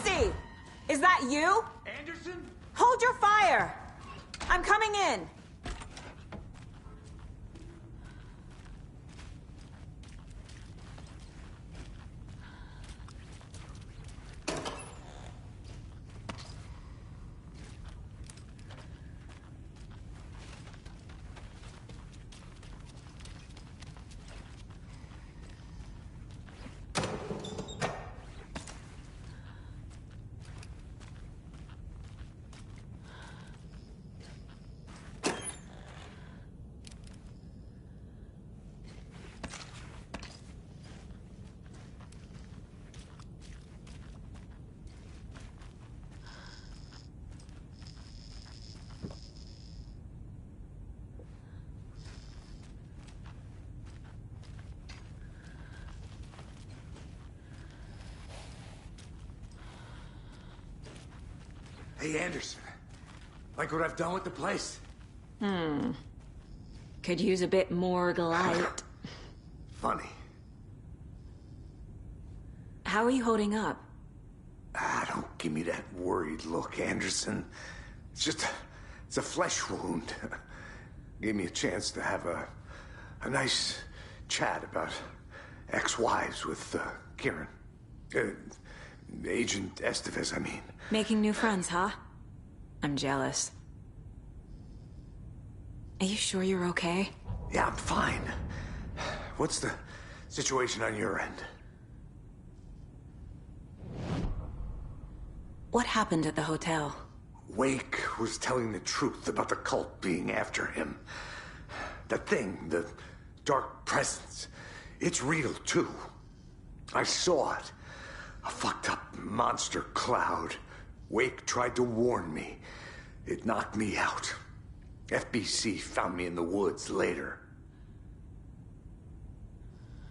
Casey! Is that you? Anderson? Hold your fire! I'm coming in! Hey, Anderson. Like what I've done with the place? Could use a bit more light. Funny. How are you holding up? Don't give me that worried look, Anderson. It's a flesh wound. Gave me a chance to have a nice chat about ex-wives with, Kieran. Agent Estevez, I mean. Making new friends, huh? I'm jealous. Are you sure you're okay? Yeah, I'm fine. What's the situation on your end? What happened at the hotel? Wake was telling the truth about the cult being after him. That thing, the dark presence, it's real too. I saw it. A fucked up monster cloud. Wake tried to warn me. It knocked me out. FBC found me in the woods later.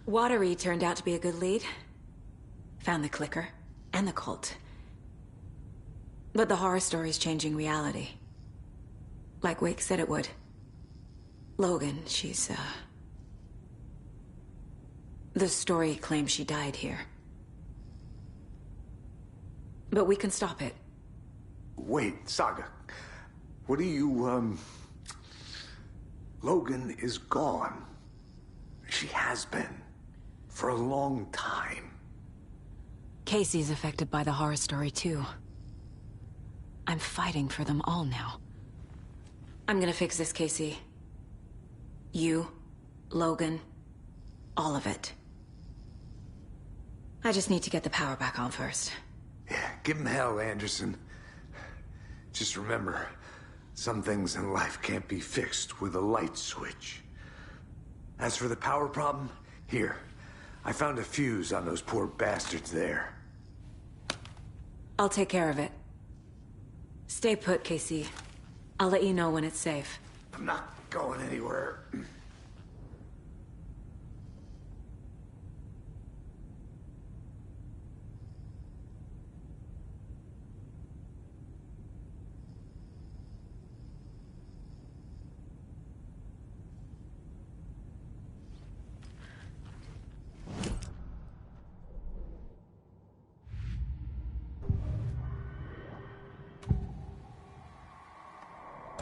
Watery turned out to be a good lead. Found the clicker and the cult. But the horror story's changing reality. Like Wake said it would. Logan, she's, the story claims she died here. But we can stop it. Wait, Saga. What do you, Logan is gone. She has been. For a long time. Casey's affected by the horror story, too. I'm fighting for them all now. I'm gonna fix this, Casey. You, Logan, all of it. I just need to get the power back on first. Yeah, give him hell, Anderson. Just remember, some things in life can't be fixed with a light switch. As for the power problem, here. I found a fuse on those poor bastards there. I'll take care of it. Stay put, Casey. I'll let you know when it's safe. I'm not going anywhere.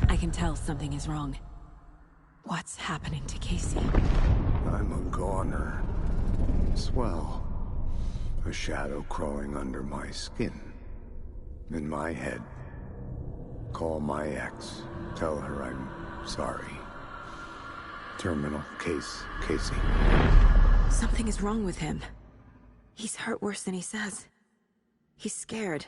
I can tell something is wrong. What's happening to Casey? I'm a goner. Swell. A shadow crawling under my skin. In my head. Call my ex. Tell her I'm sorry. Terminal case, Casey. Something is wrong with him. He's hurt worse than he says. He's scared.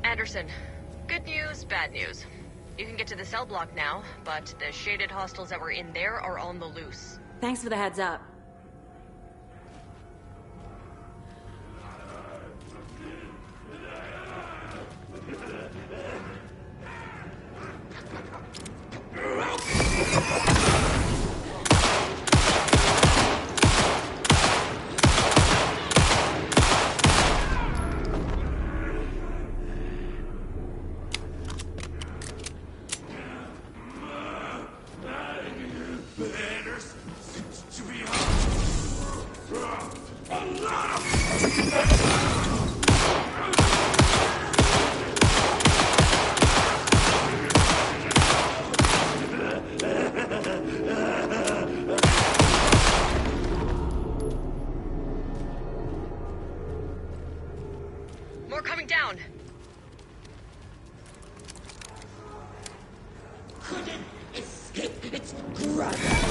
Anderson, good news, bad news. You can get to the cell block now, but the shaded hostiles that were in there are on the loose. Thanks for the heads up. More coming down. Couldn't escape its grasp.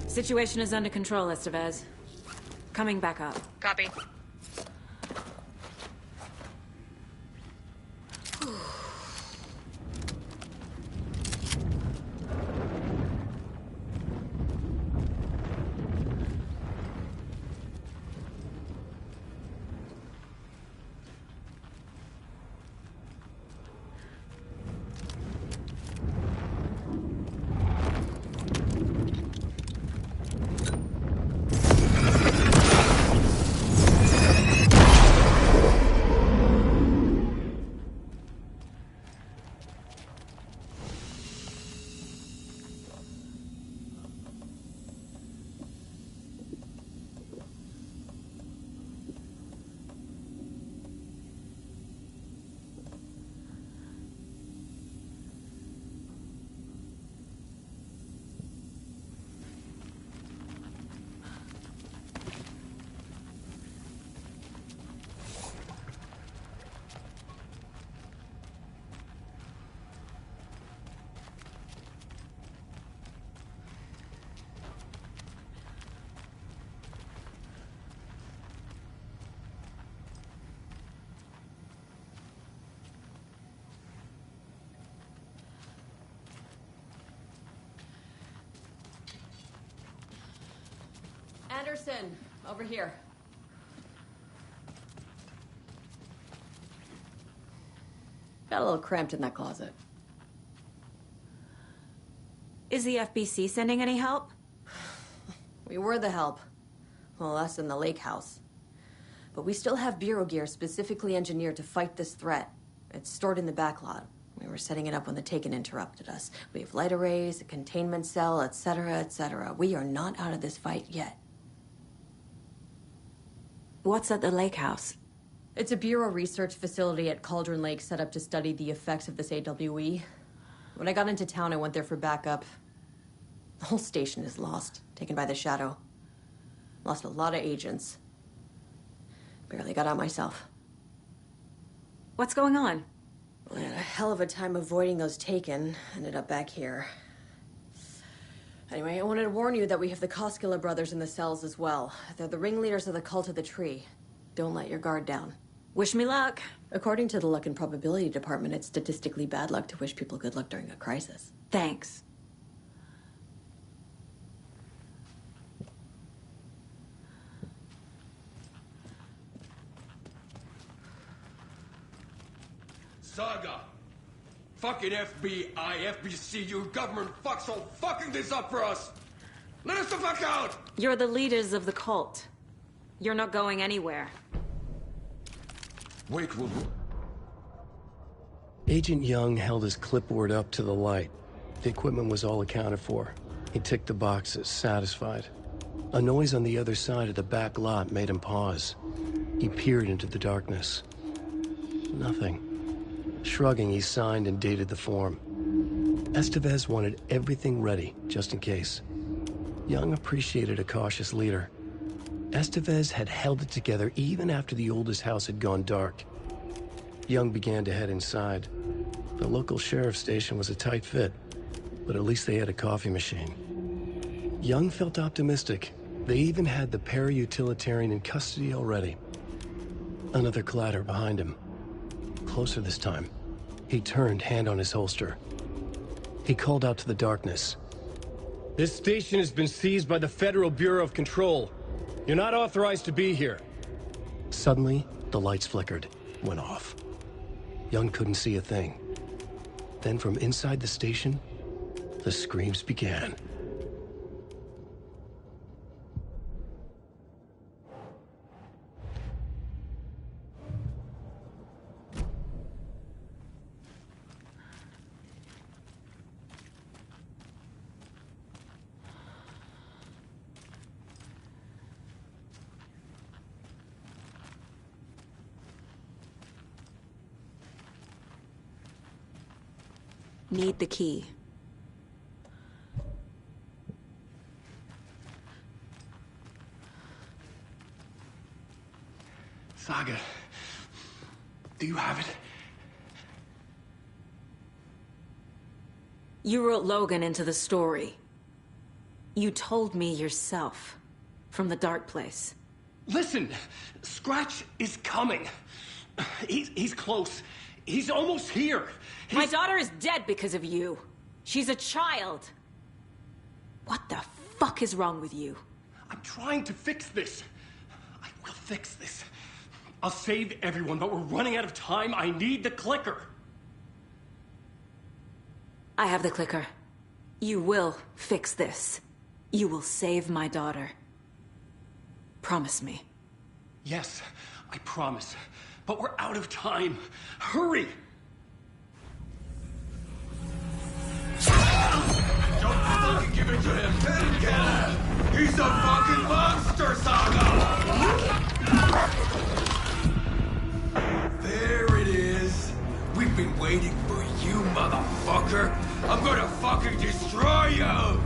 Situation is under control, Estevez. Coming back up. Copy. Anderson, over here. Got a little cramped in that closet. Is the FBC sending any help? We were the help. Well, us in the lake house. But we still have Bureau gear specifically engineered to fight this threat. It's stored in the back lot. We were setting it up when the Taken interrupted us. We have light arrays, a containment cell, etc., etc. We are not out of this fight yet. What's at the lake house? It's a Bureau research facility at Cauldron Lake set up to study the effects of this AWE. When I got into town, I went there for backup. The whole station is lost, taken by the Shadow. Lost a lot of agents. Barely got out myself. What's going on? I had a hell of a time avoiding those Taken. Ended up back here. Anyway, I wanted to warn you that we have the Koskela brothers in the cells as well. They're the ringleaders of the Cult of the Tree. Don't let your guard down. Wish me luck. According to the Luck and Probability Department, it's statistically bad luck to wish people good luck during a crisis. Thanks. Saga! Fucking FBI, FBC, you government fucks all fucking this up for us! Let us the fuck out! You're the leaders of the cult. You're not going anywhere. Wait, will Agent Young held his clipboard up to the light. The equipment was all accounted for. He ticked the boxes, satisfied. A noise on the other side of the back lot made him pause. He peered into the darkness. Nothing. Shrugging, he signed and dated the form. Estevez wanted everything ready, just in case. Young appreciated a cautious leader. Estevez had held it together even after the oldest house had gone dark. Young began to head inside. The local sheriff's station was a tight fit, but at least they had a coffee machine. Young felt optimistic. They even had the para-utilitarian in custody already. Another clatter behind him. Closer this time. He turned, hand on his holster. He called out to the darkness. This station has been seized by the Federal Bureau of Control. You're not authorized to be here. Suddenly, the lights flickered, went off. Young couldn't see a thing. Then from inside the station, the screams began. Need the key. Saga, do you have it? You wrote Logan into the story. You told me yourself. From the dark place. Listen, Scratch is coming. He's close. He's almost here. My daughter is dead because of you. She's a child. What the fuck is wrong with you? I'm trying to fix this. I will fix this. I'll save everyone, but we're running out of time. I need the clicker. I have the clicker. You will fix this. You will save my daughter. Promise me. Yes, I promise. But we're out of time. Hurry! Don't fucking give it to him! Let him get him! He's a fucking monster, Saga! There it is! We've been waiting for you, motherfucker! I'm gonna fucking destroy you!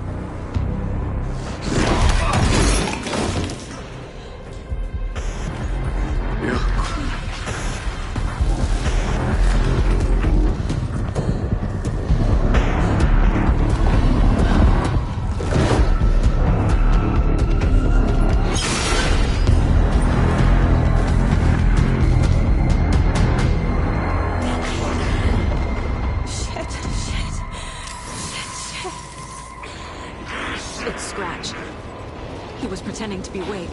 Pretending to be awake.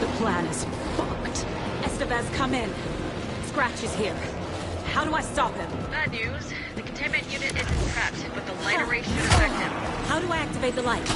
The plan is fucked. Estevez, come in. Scratch is here. How do I stop him? Bad news. The containment unit isn't trapped, but the light array should affect him. How do I activate the light?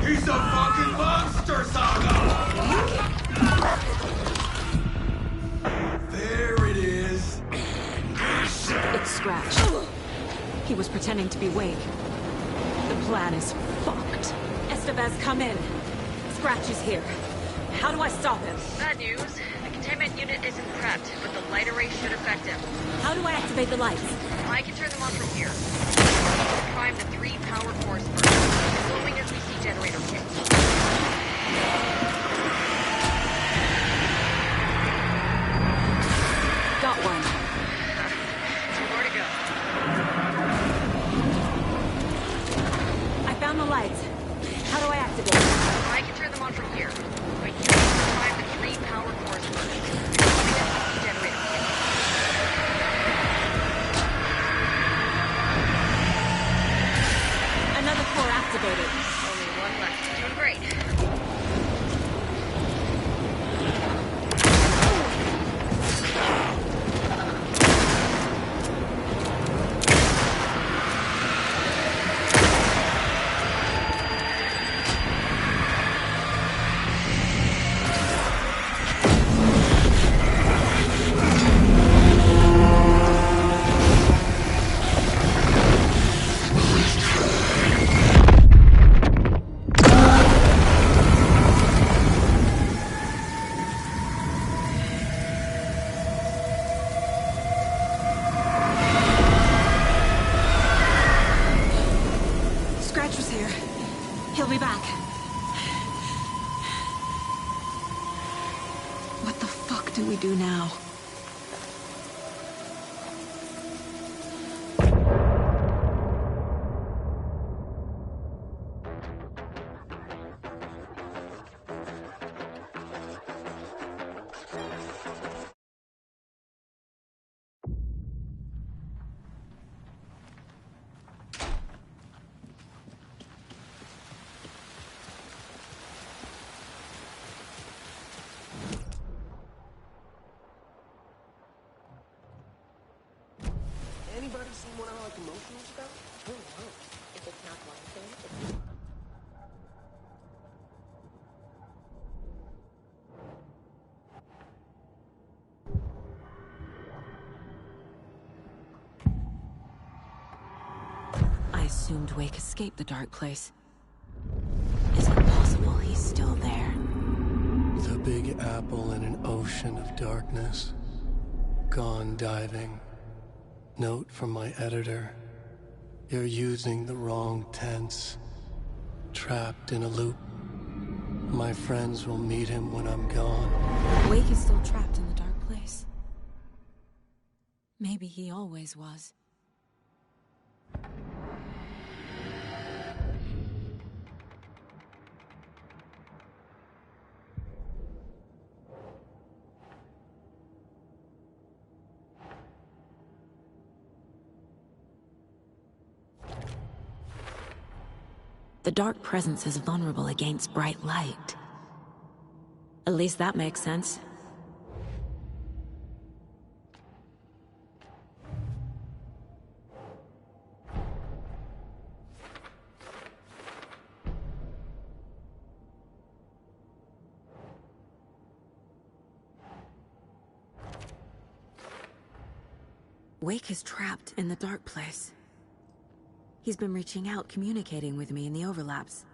He's a fucking monster, Saga! There it is. It's Scratch. He was pretending to be awake. The plan is fucked. Estevez, come in. Scratch is here. How do I stop him? Bad news. The containment unit isn't trapped, but the light array should affect him. How do I activate the lights? I can turn them on from here. Prime the 3 power cores first. Glowing as we see generator kits. Got one. 2 more to go. I found the lights. How do I activate them? I can turn them on from here. But you need to prime the 3 power cores first. Glowing as we see generator kits. do now? Anybody seen one I like emotionals about? Oh no. If it's not one thing, it's... I assumed Wake escaped the dark place. Is it possible he's still there? The Big Apple in an ocean of darkness. Gone diving. Note from my editor. You're using the wrong tense. Trapped in a loop. My friends will meet him when I'm gone. Wake is still trapped in the dark place. Maybe he always was. The dark presence is vulnerable against bright light. At least that makes sense. Wake is trapped in the dark place. He's been reaching out, communicating with me in the overlaps.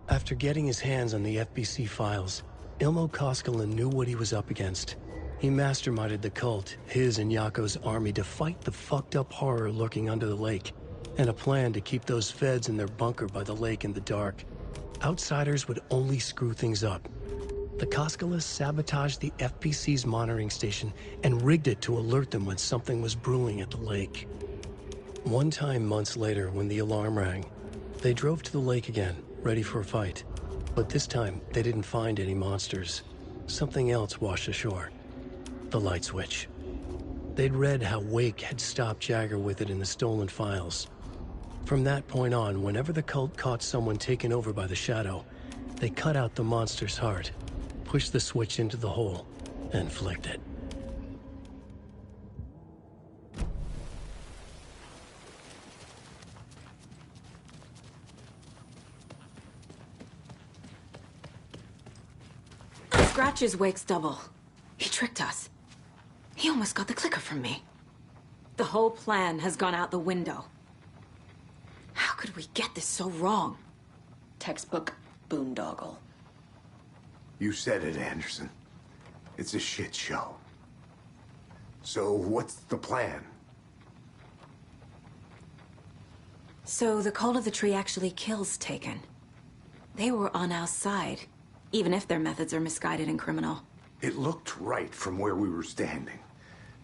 After getting his hands on the FBC files, Ilmo Koskinen knew what he was up against. He masterminded the cult, his and Yako's army, to fight the fucked up horror lurking under the lake, and a plan to keep those feds in their bunker by the lake in the dark. Outsiders would only screw things up. The Koskinen sabotaged the FBC's monitoring station and rigged it to alert them when something was brewing at the lake. One time months later, when the alarm rang, they drove to the lake again, ready for a fight. But this time, they didn't find any monsters. Something else washed ashore. The light switch. They'd read how Wake had stopped Jagger with it in the stolen files. From that point on, whenever the cult caught someone taken over by the Shadow, they cut out the monster's heart, pushed the switch into the hole, and flicked it. Scratches Wake's double. He tricked us. He almost got the clicker from me. The whole plan has gone out the window. How could we get this so wrong? Textbook boondoggle. You said it, Anderson. It's a shit show. So what's the plan? So the cult of the tree actually kills Taken. They were on our side, even if their methods are misguided and criminal. It looked right from where we were standing.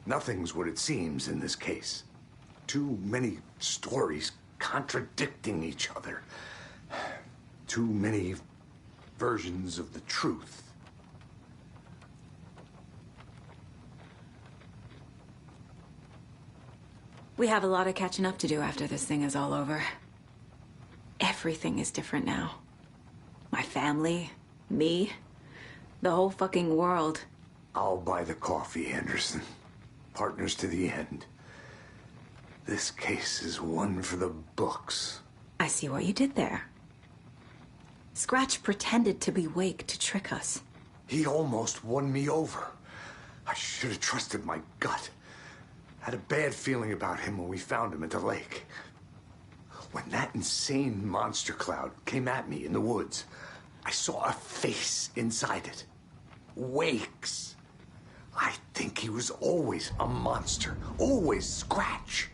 Nothing's what it seems in this case. Too many stories contradicting each other. Too many versions of the truth. We have a lot of catching up to do after this thing is all over. Everything is different now. My family, me, the whole fucking world. I'll buy the coffee, Anderson. Partners to the end. This case is one for the books. I see what you did there. Scratch pretended to be Wake to trick us. He almost won me over. I should have trusted my gut. Had a bad feeling about him when we found him at the lake. When that insane monster cloud came at me in the woods, I saw a face inside it. Wake's. I think he was always a monster. Always Scratch.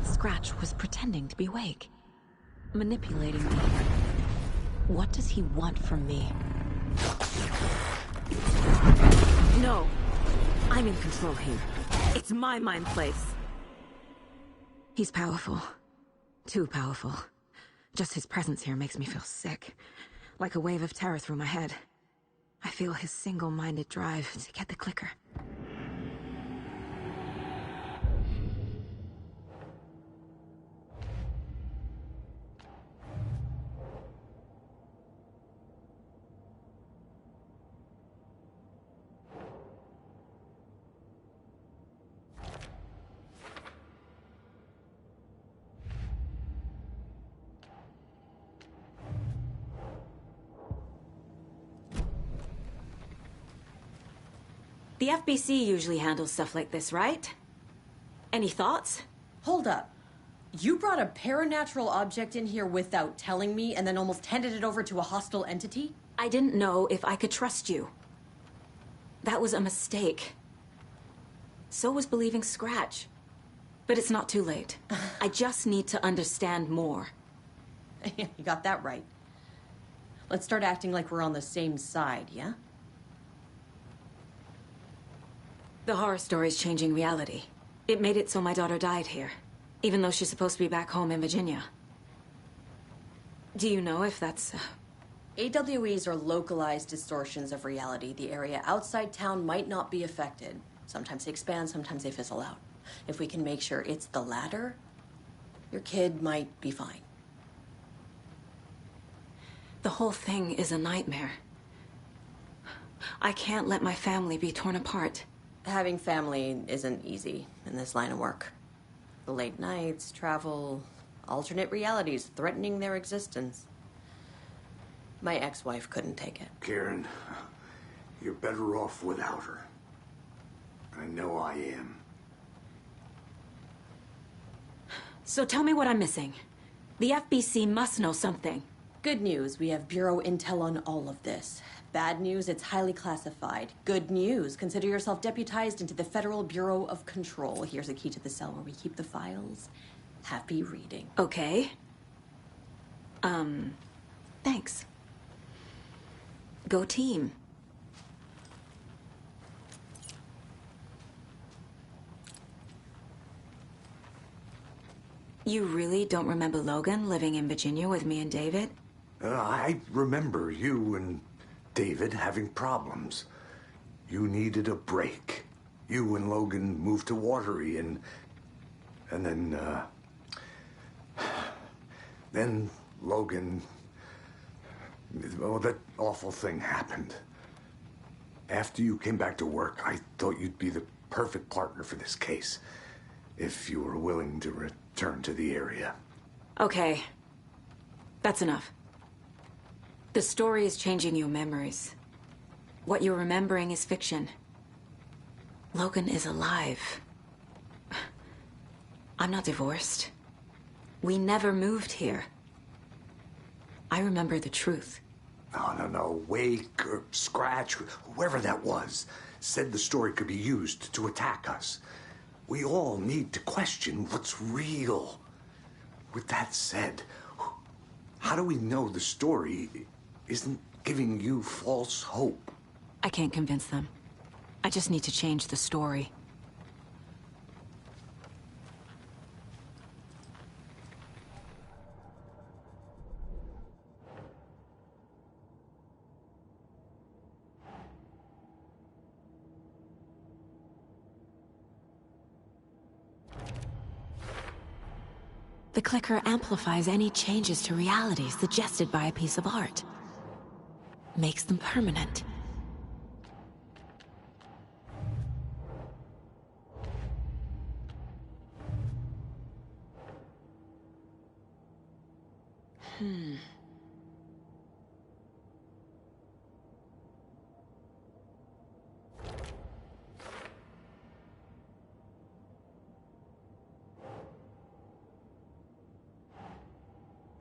Scratch was pretending to be Wake. Manipulating me. What does he want from me? No. I'm in control here. It's my mind place. He's powerful. Too powerful. Just his presence here makes me feel sick. Like a wave of terror through my head. I feel his single-minded drive to get the clicker. The FBC usually handles stuff like this, right? Any thoughts? Hold up. You brought a paranatural object in here without telling me and then almost handed it over to a hostile entity? I didn't know if I could trust you. That was a mistake. So was believing Scratch. But it's not too late. I just need to understand more. You got that right. Let's start acting like we're on the same side, yeah? The horror story's changing reality. It made it so my daughter died here, even though she's supposed to be back home in Virginia. Do you know if that's... AWEs are localized distortions of reality. The area outside town might not be affected. Sometimes they expand, sometimes they fizzle out. If we can make sure it's the latter, your kid might be fine. The whole thing is a nightmare. I can't let my family be torn apart. Having family isn't easy in this line of work. The late nights, travel, alternate realities threatening their existence. My ex-wife couldn't take it. Karen, you're better off without her. I know I am. So tell me what I'm missing. The FBC must know something. Good news, we have Bureau intel on all of this. Bad news, it's highly classified. Good news, consider yourself deputized into the Federal Bureau of Control. Here's a key to the cell where we keep the files. Happy reading. Okay. Thanks. Go team. You really don't remember Logan living in Virginia with me and David? I remember you and David having problems. You needed a break. You and Logan moved to Watery and then Logan, well, that awful thing happened. After you came back to work, I thought you'd be the perfect partner for this case, if you were willing to return to the area. Okay. That's enough. The story is changing your memories. What you're remembering is fiction. Logan is alive. I'm not divorced. We never moved here. I remember the truth. No. Wake or Scratch, whoever that was, said the story could be used to attack us. We all need to question what's real. With that said, how do we know the story isn't giving you false hope? I can't convince them. I just need to change the story. The clicker amplifies any changes to reality suggested by a piece of art. Makes them permanent.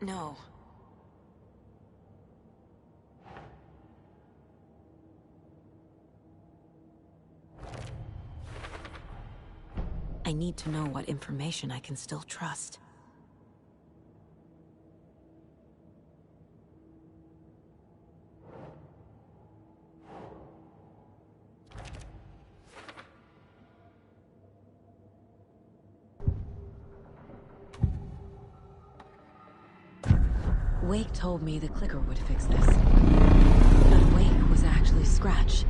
No. I need to know what information I can still trust. Wake told me the clicker would fix this. But Wake was actually Scratch.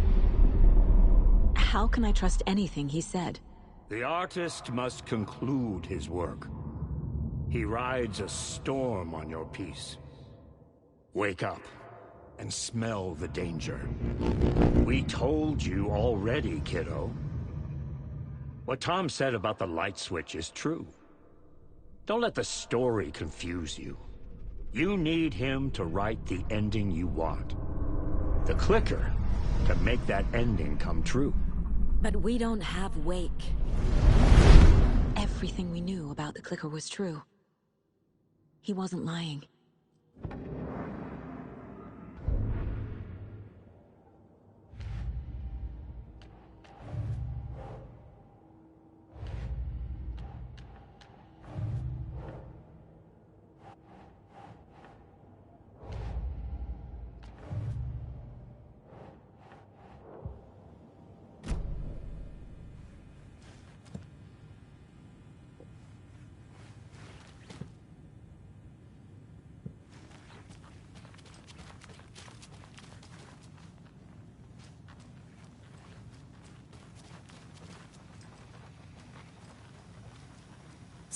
How can I trust anything he said? The artist must conclude his work. He rides a storm on your piece. Wake up and smell the danger. We told you already, kiddo. What Tom said about the light switch is true. Don't let the story confuse you. You need him to write the ending you want. The clicker can make that ending come true. But we don't have Wake. Everything we knew about the clicker was true. He wasn't lying.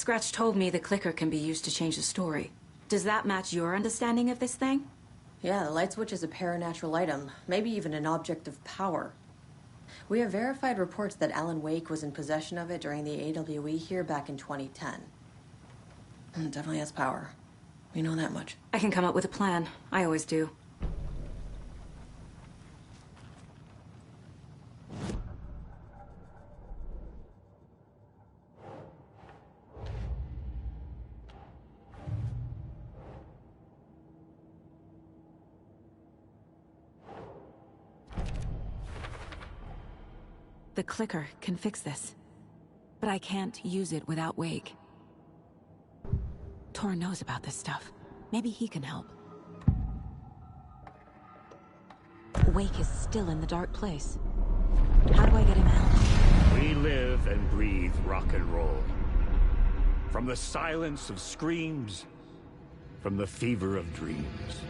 Scratch told me the clicker can be used to change the story. Does that match your understanding of this thing? Yeah, the light switch is a paranatural item, maybe even an object of power. We have verified reports that Alan Wake was in possession of it during the AWE here back in 2010. It definitely has power. We know that much. I can come up with a plan. I always do. The clicker can fix this. But I can't use it without Wake. Tor knows about this stuff. Maybe he can help. Wake is still in the dark place. How do I get him out? We live and breathe rock and roll. From the silence of screams, from the fever of dreams.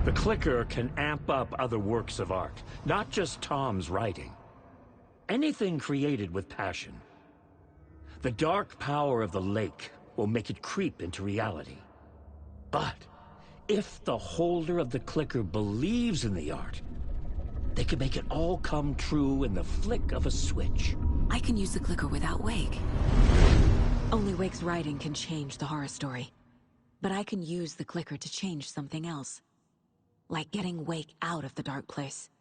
The clicker can amp up other works of art, not just Tom's writing. Anything created with passion. The dark power of the lake will make it creep into reality. But if the holder of the clicker believes in the art, they can make it all come true in the flick of a switch. I can use the clicker without Wake. Only Wake's writing can change the horror story. But I can use the clicker to change something else. Like getting Wake out of the dark place.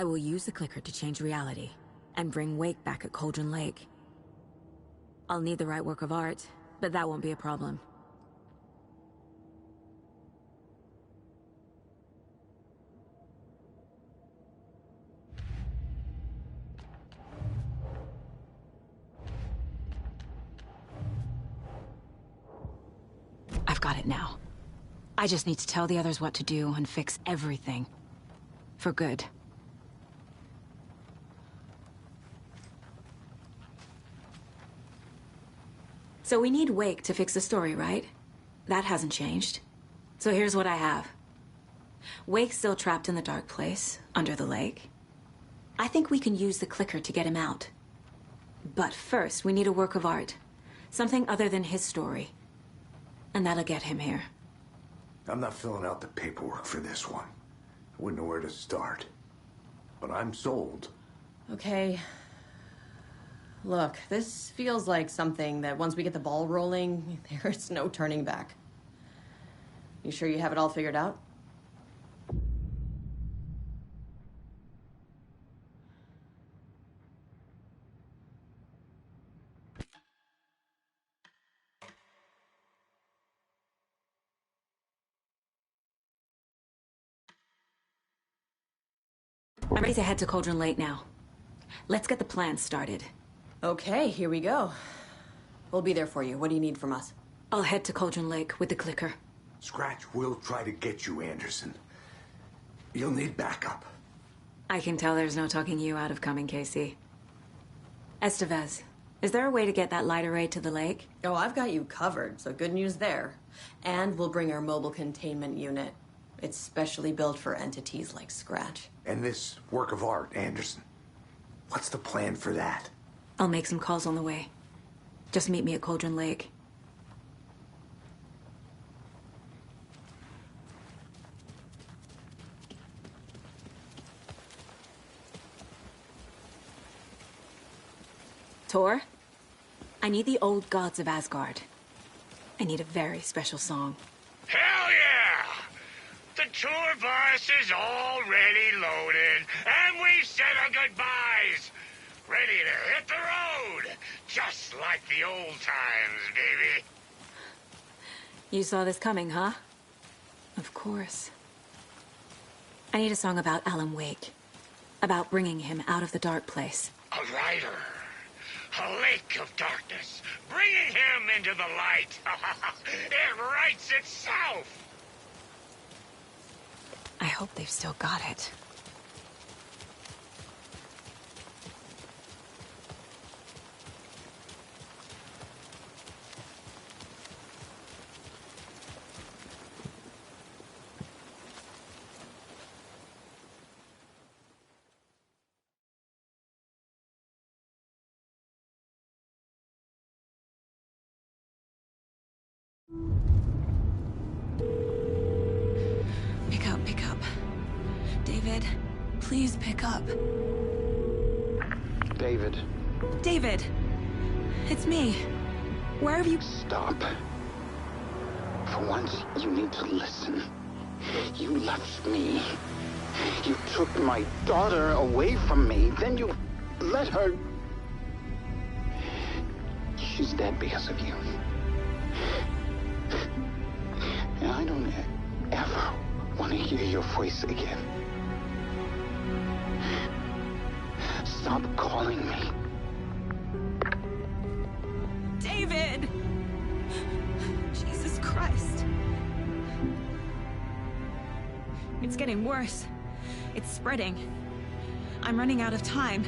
I will use the clicker to change reality and bring Wake back at Cauldron Lake. I'll need the right work of art, but that won't be a problem. I've got it now. I just need to tell the others what to do and fix everything. For good. So we need Wake to fix the story, right? That hasn't changed. So here's what I have. Wake's still trapped in the dark place, under the lake. I think we can use the clicker to get him out. But first, we need a work of art. Something other than his story. And that'll get him here. I'm not filling out the paperwork for this one. I wouldn't know where to start. But I'm sold. Okay. Look, this feels like something that once we get the ball rolling, there's no turning back. You sure you have it all figured out? I'm ready to head to Cauldron Lake now. Let's get the plan started. Okay, here we go. We'll be there for you. What do you need from us? I'll head to Cauldron Lake with the clicker. Scratch will try to get you, Anderson. You'll need backup. I can tell there's no talking you out of coming, Casey. Estevez, is there a way to get that light array to the lake? Oh, I've got you covered, so good news there. And we'll bring our mobile containment unit. It's specially built for entities like Scratch. And this work of art, Anderson. What's the plan for that? I'll make some calls on the way. Just meet me at Cauldron Lake. Tor, I need the old gods of Asgard. I need a very special song. Hell yeah! The tour bus is already loaded, and we've said our goodbyes. Ready to hit the road, just like the old times, baby. You saw this coming, huh? Of course. I need a song about Alan Wake. About bringing him out of the dark place. A rider. A lake of darkness. Bringing him into the light. It writes itself. I hope they've still got it. Pick up. David, please pick up. David. David! It's me. Where have you... Stop. For once, you need to listen. You left me. You took my daughter away from me. Then you let her... She's dead because of you. And I don't ever want to hear your voice again. Stop calling me. David! Jesus Christ. It's getting worse. It's spreading. I'm running out of time.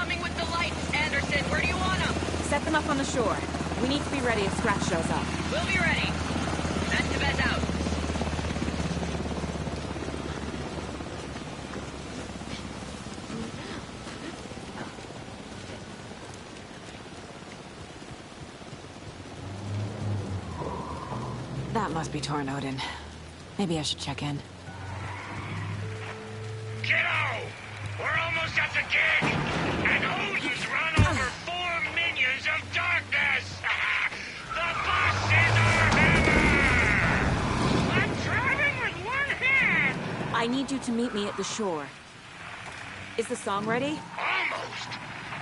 incoming with the lights, Anderson. Where do you want them? Set them up on the shore. We need to be ready if Scratch shows up. We'll be ready. Best of us out. That must be Torn Odin. Maybe I should check in. Kiddo! We're almost at the gig! And Odin's run over 4 minions of darkness! The boss is our hammer! I'm driving with one hand! I need you to meet me at the shore. Is the song ready? Almost!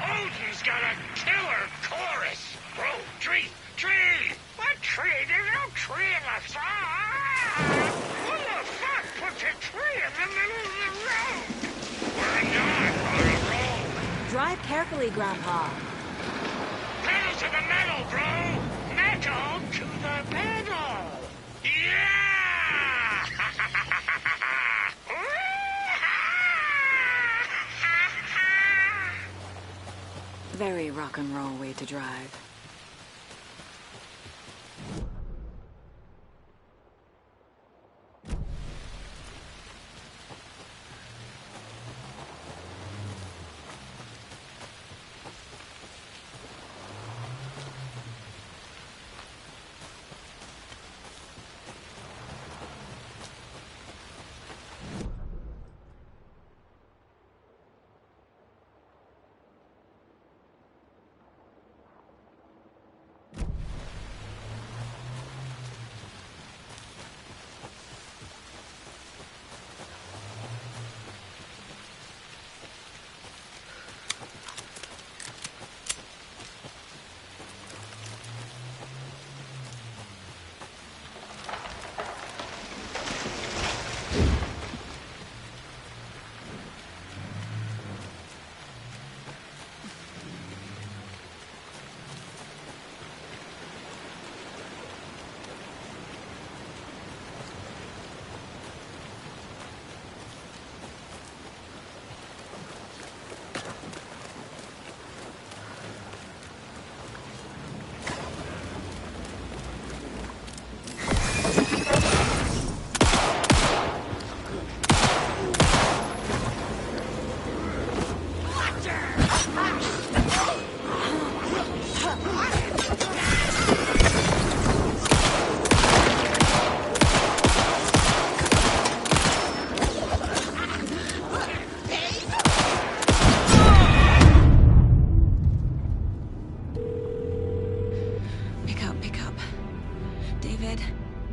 Odin's got a killer chorus! Bro, tree! Tree! What tree? There's no tree in the song! Who the fuck puts a tree in the middle of the road? We're not on a roll! Drive carefully, Grandpa. Pedal to the metal, bro! Metal to the pedal! Yeah! Very rock and roll way to drive.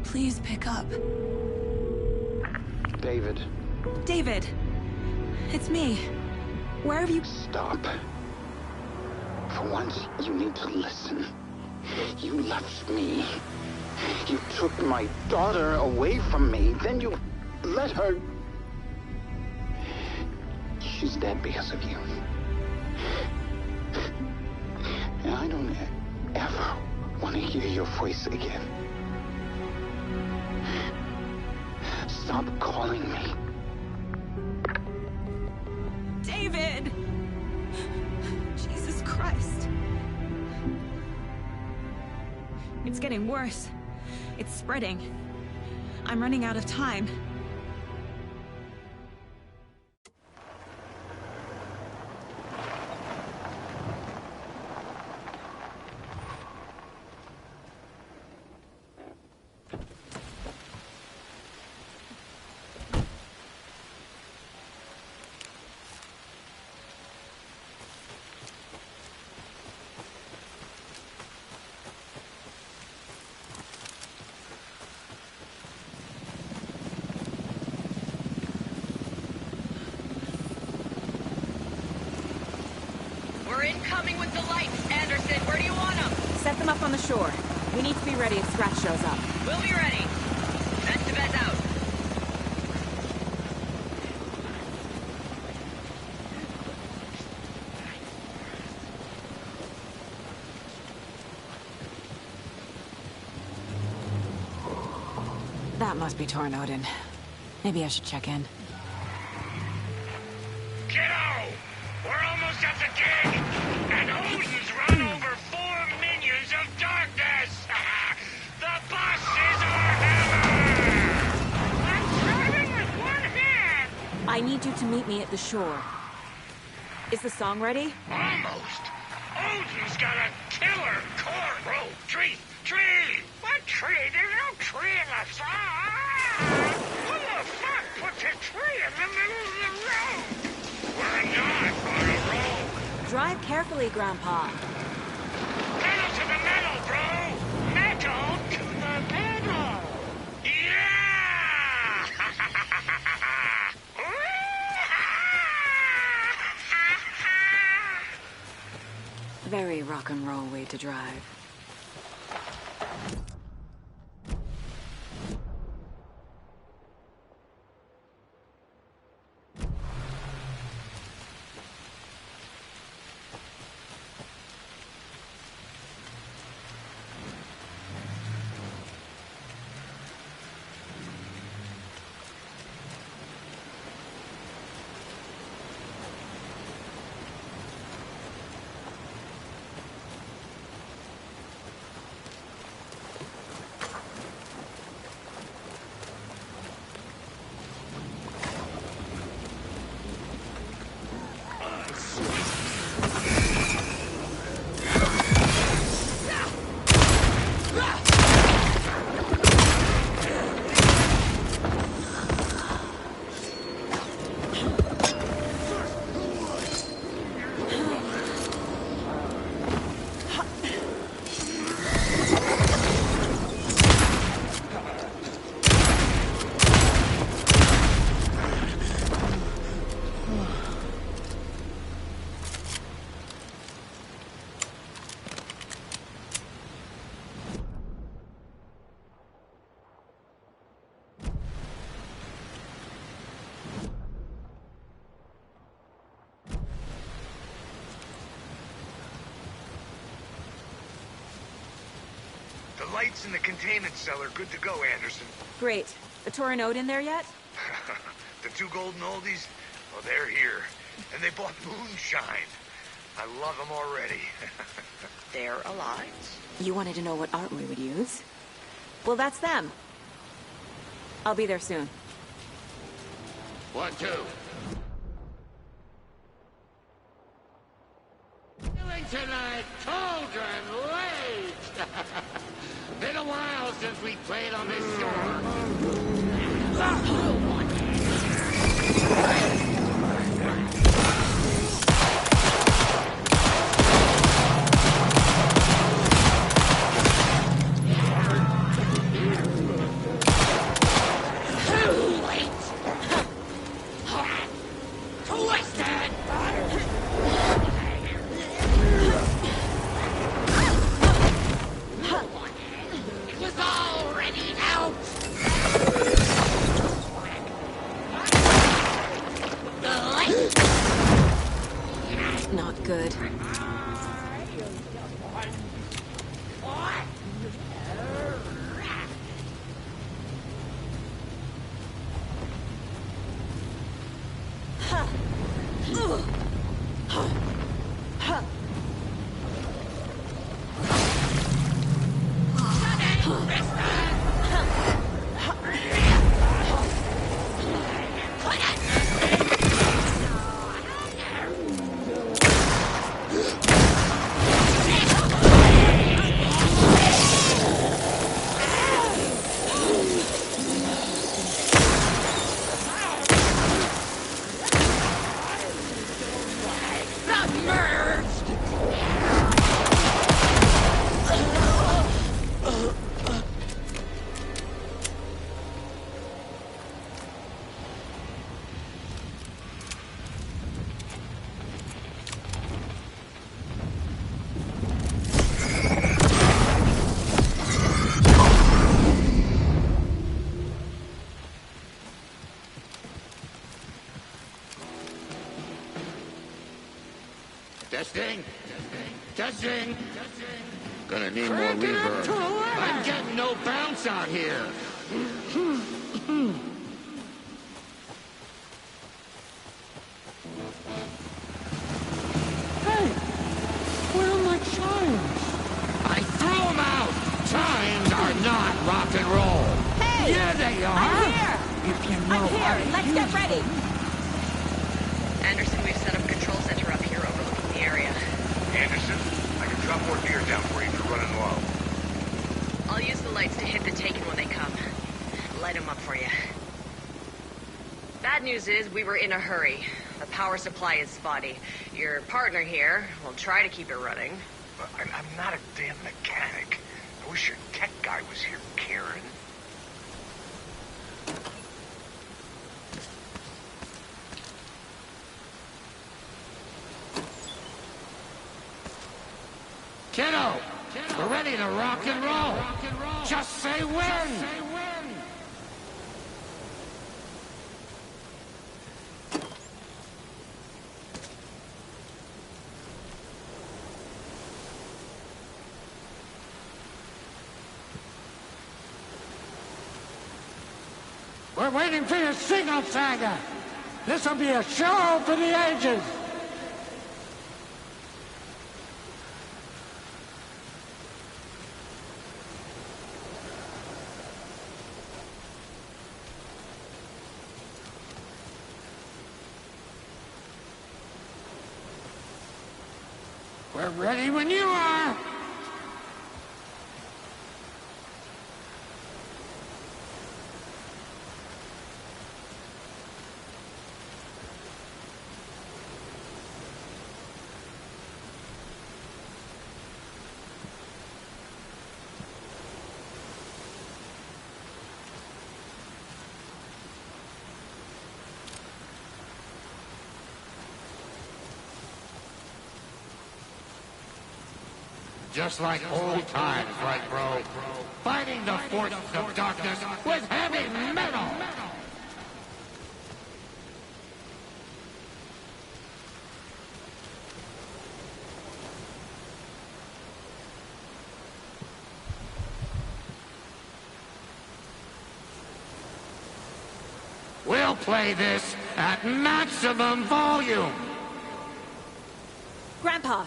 Please pick up. David. David! It's me. Where have you... Stop. For once, you need to listen. You left me. You took my daughter away from me. Then you let her... She's dead because of you. And I don't ever want to hear your voice again. Stop calling me. David! Jesus Christ. It's getting worse. It's spreading. I'm running out of time. We're incoming with the lights, Anderson. Where do you want them? Set them up on the shore. We need to be ready if Scratch shows up. We'll be ready. Best of us out. That must be Torn Odin. Maybe I should check in. Kiddo! We're almost at the gig, and Odin's run over 4 minions of darkness! The boss is our hammer! I'm driving with one hand! I need you to meet me at the shore. Is the song ready? Almost! Odin's got a killer core! Bro, tree! Tree! What tree? There's no tree in the song! Who the fuck puts a tree in the middle of the road? We're not on a road! Drive carefully, Grandpa. Pedal to the metal, bro! Metal to the metal! Yeah! Very rock and roll way to drive. The lights in the containment cell are good to go, Anderson. Great. The Torinode in there yet? The 2 golden oldies? Well, they're here. And they bought moonshine. I love them already. They're alive? You wanted to know what art we would use? Well, that's them. I'll be there soon. 1, 2. Feeling tonight, cauldron late! Been a while since we played on this shore. Not good. Testing. Testing. Gonna need more reverb. I'm getting no bounce out here. Get ready! Anderson, we've set up a control center up here overlooking the area. Anderson, I can drop more gear down for you if you're running low. I'll use the lights to hit the Taken when they come. Light them up for you. Bad news is we were in a hurry. The power supply is spotty. Your partner here will try to keep it running. I'm not a damn mechanic. I wish your tech guy was here, Karen. Kiddo, we're ready to rock and roll. Just say when. We're waiting for your signal, Saga. This'll be a show for the ages. We're ready when you are. Just like old times, right, bro? Fighting the forces of darkness with heavy metal! We'll play this at maximum volume! Grandpa,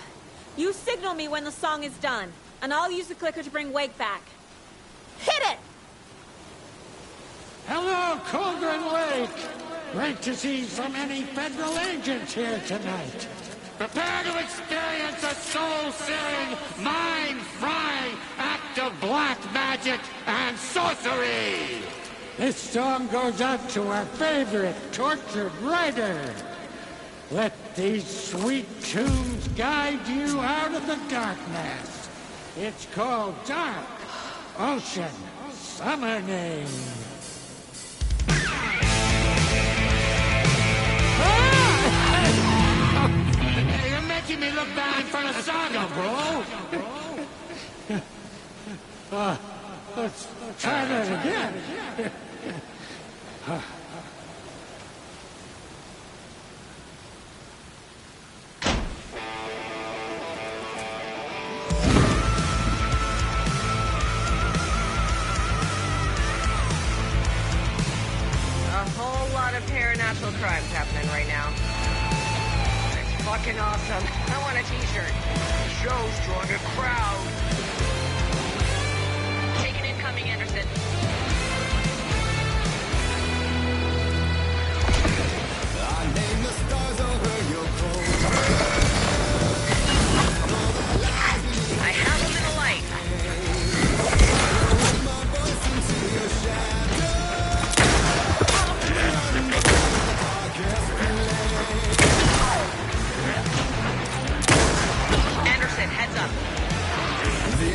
you signal me when the song is done, and I'll use the clicker to bring Wake back. Hit it! Hello, Cauldron Lake! Great to see so many federal agents here tonight. Prepare to experience a soul-searing, mind-frying act of black magic and sorcery! This song goes out to our favorite tortured writer. Let these sweet tunes guide you out of the darkness. It's called Dark Ocean Summoning. You're making me look bad in front of Saga, bro. Let's try that again. Paranatural crimes happening right now. It's fucking awesome. I want a t-shirt. Show's drawing a crowd. Taking incoming, Anderson. I name the stars over your cold. I have them in the light. My voice into your shadow. Anderson, heads up. The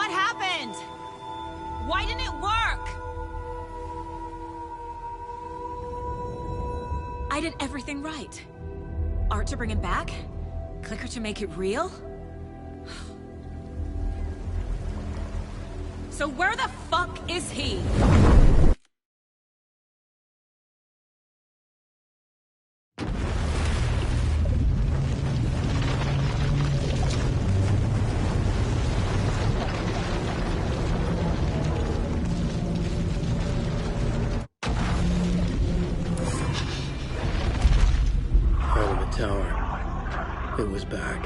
What happened? Why didn't it work? I did everything right. Art to bring him back? Clicker to make it real? So where the fuck is he? Out of the tower. It was back.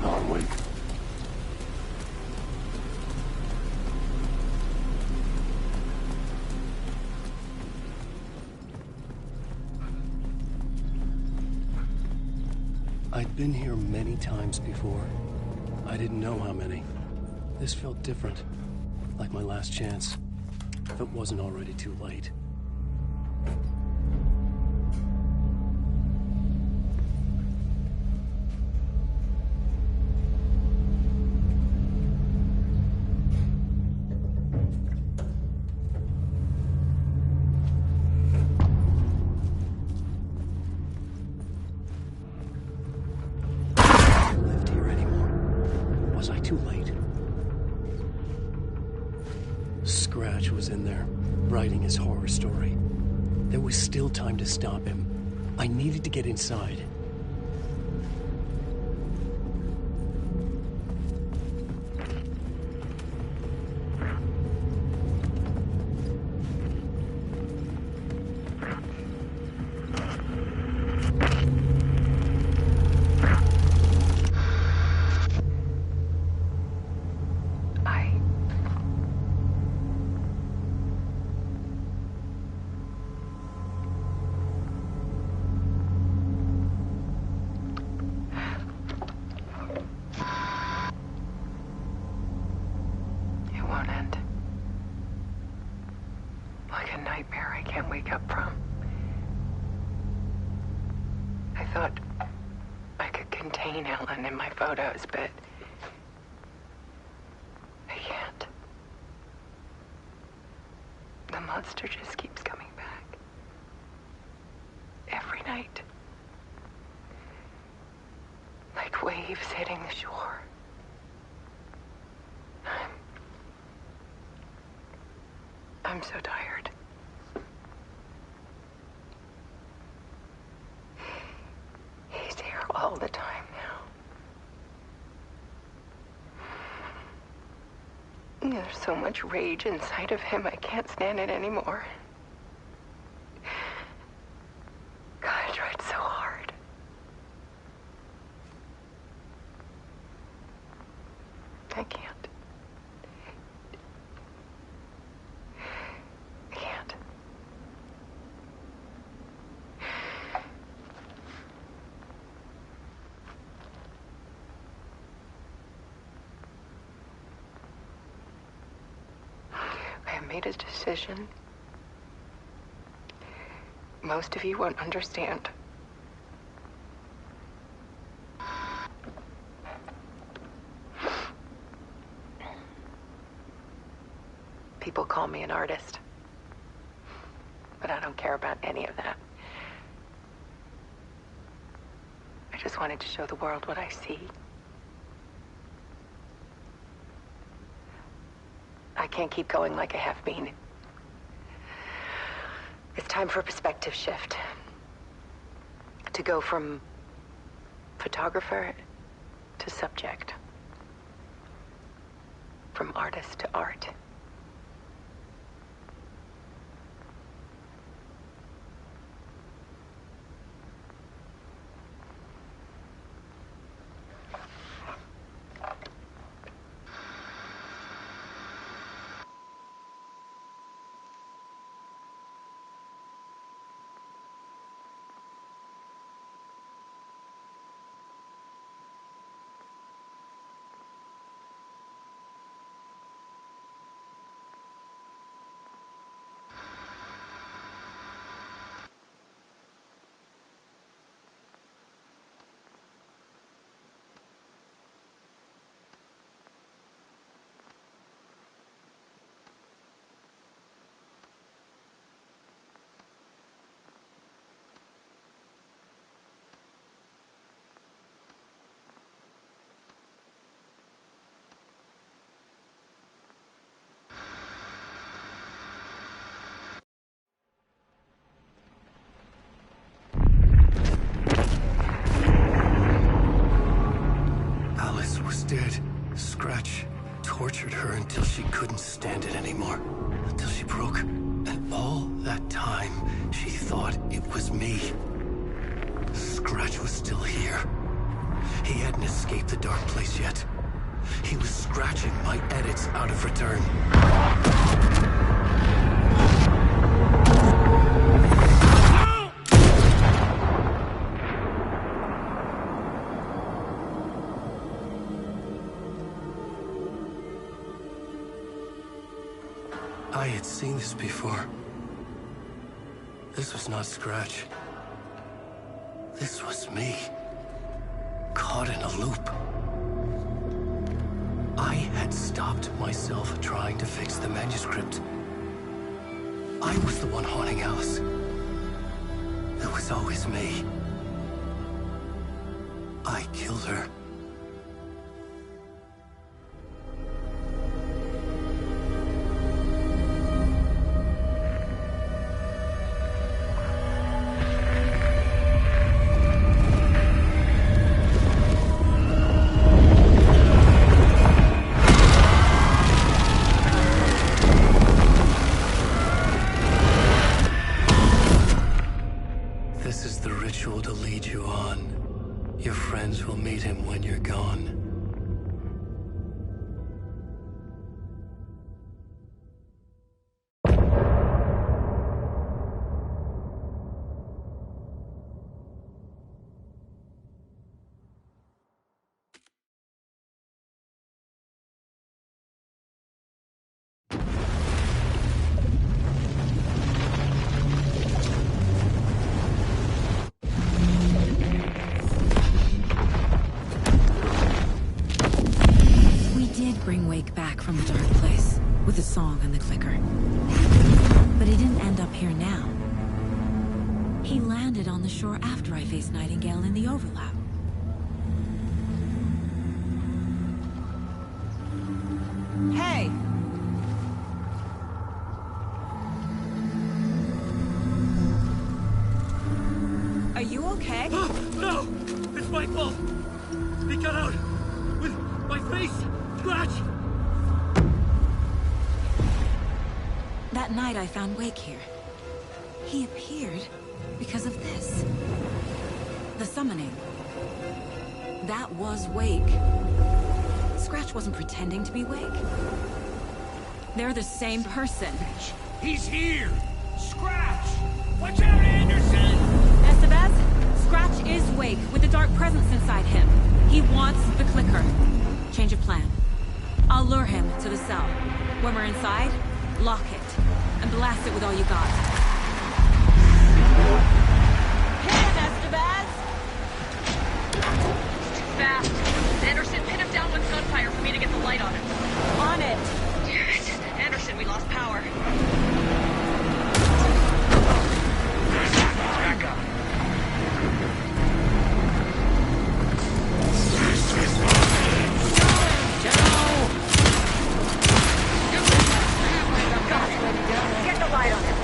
Onward. I'd been here many times before. I didn't know how many. This felt different. Like my last chance. If it wasn't already too late. Too late. Scratch was in there, writing his horror story. There was still time to stop him. I needed to get inside. Nightmare I can't wake up from. I thought I could contain Ellen in my photos, but I can't. The monster just keeps coming back. Every night. Like waves hitting the shore. I'm so tired. He's here all the time now. There's so much rage inside of him, I can't stand it anymore. God, I tried so hard. I can't. Made a decision. Most of you won't understand. People call me an artist, but I don't care about any of that. I just wanted to show the world what I see. I can't keep going like I have been. It's time for a perspective shift. To go from photographer to subject. From artist to art. Scratch tortured her until she couldn't stand it anymore. Until she broke. And all that time, she thought it was me. Scratch was still here. He hadn't escaped the dark place yet. He was scratching my edits out of return. I had seen this before. This was not Scratch. This was me. Caught in a loop. I had stopped myself trying to fix the manuscript. I was the one haunting Alice. It was always me. I killed her. This is the ritual to lead you on. Your friends will meet him when you're gone. Bring Wake back from the dark place with the song and the clicker. But he didn't end up here now. He landed on the shore after I faced Nightingale in the overlap. Hey! Are you okay? No! It's my fault! He got out with my face! Scratch! That night I found Wake here. He appeared because of this. The summoning. That was Wake. Scratch wasn't pretending to be Wake. They're the same person. He's here! Scratch! Watch out, Anderson! Estevez, Scratch is Wake with the dark presence inside him. He wants the clicker. Change of plan. I'll lure him to the cell. When we're inside, lock it, and blast it with all you got. Hit him, Estevez! Too fast. Anderson, pin him down with gunfire for me to get the light on him. On it! Damn it. Anderson, we lost power. Back up. Get the light on him.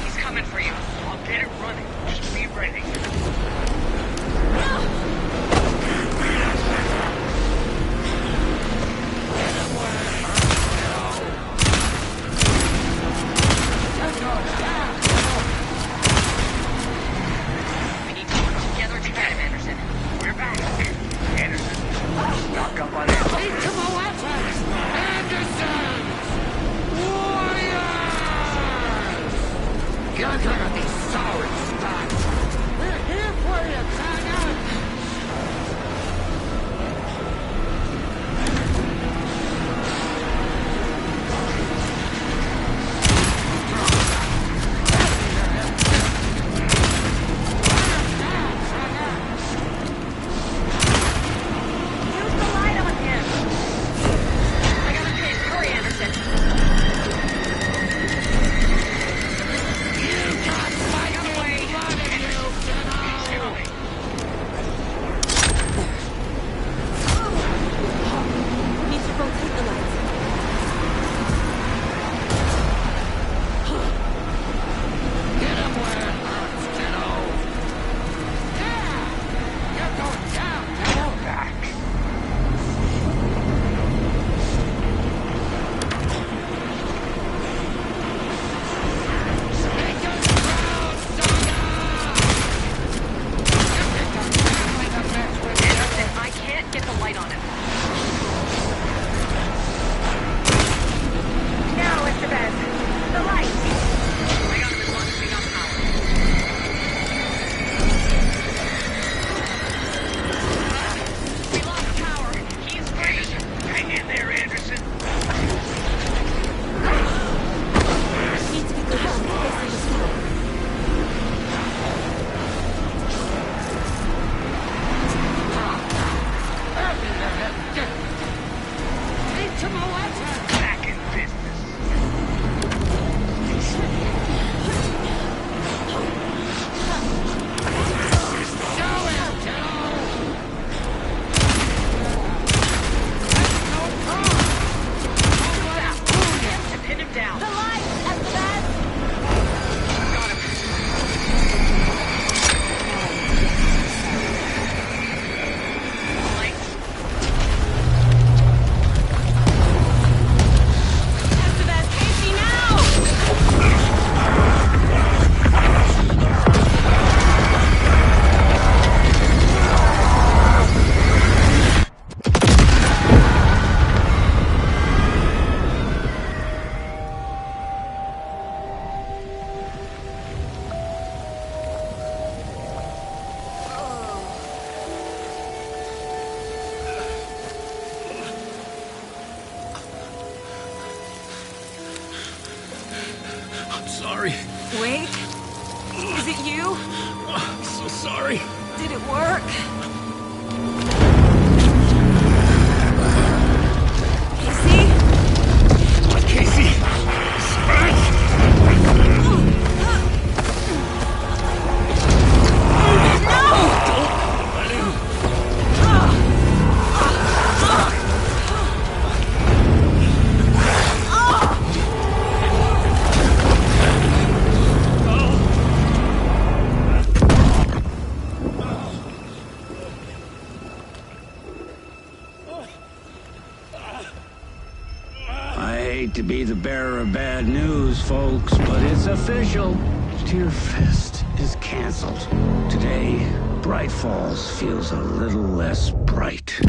He's coming for you. I'll get it running. Just be ready. We need to work together to get him, Anderson. We're back. Anderson, knock up on it. Into the weapons! Andersons! Warriors! You're gonna be sorry, Scott. We're here for you, Saga! Use the light on him. I got a pin. Hurry, Anderson. You got Get away. sorry. Wait. Is it you? I'm so sorry. Did it work? Casey? To be the bearer of bad news, folks, but it's official. Tear Fest is canceled. Today, Bright Falls feels a little less bright.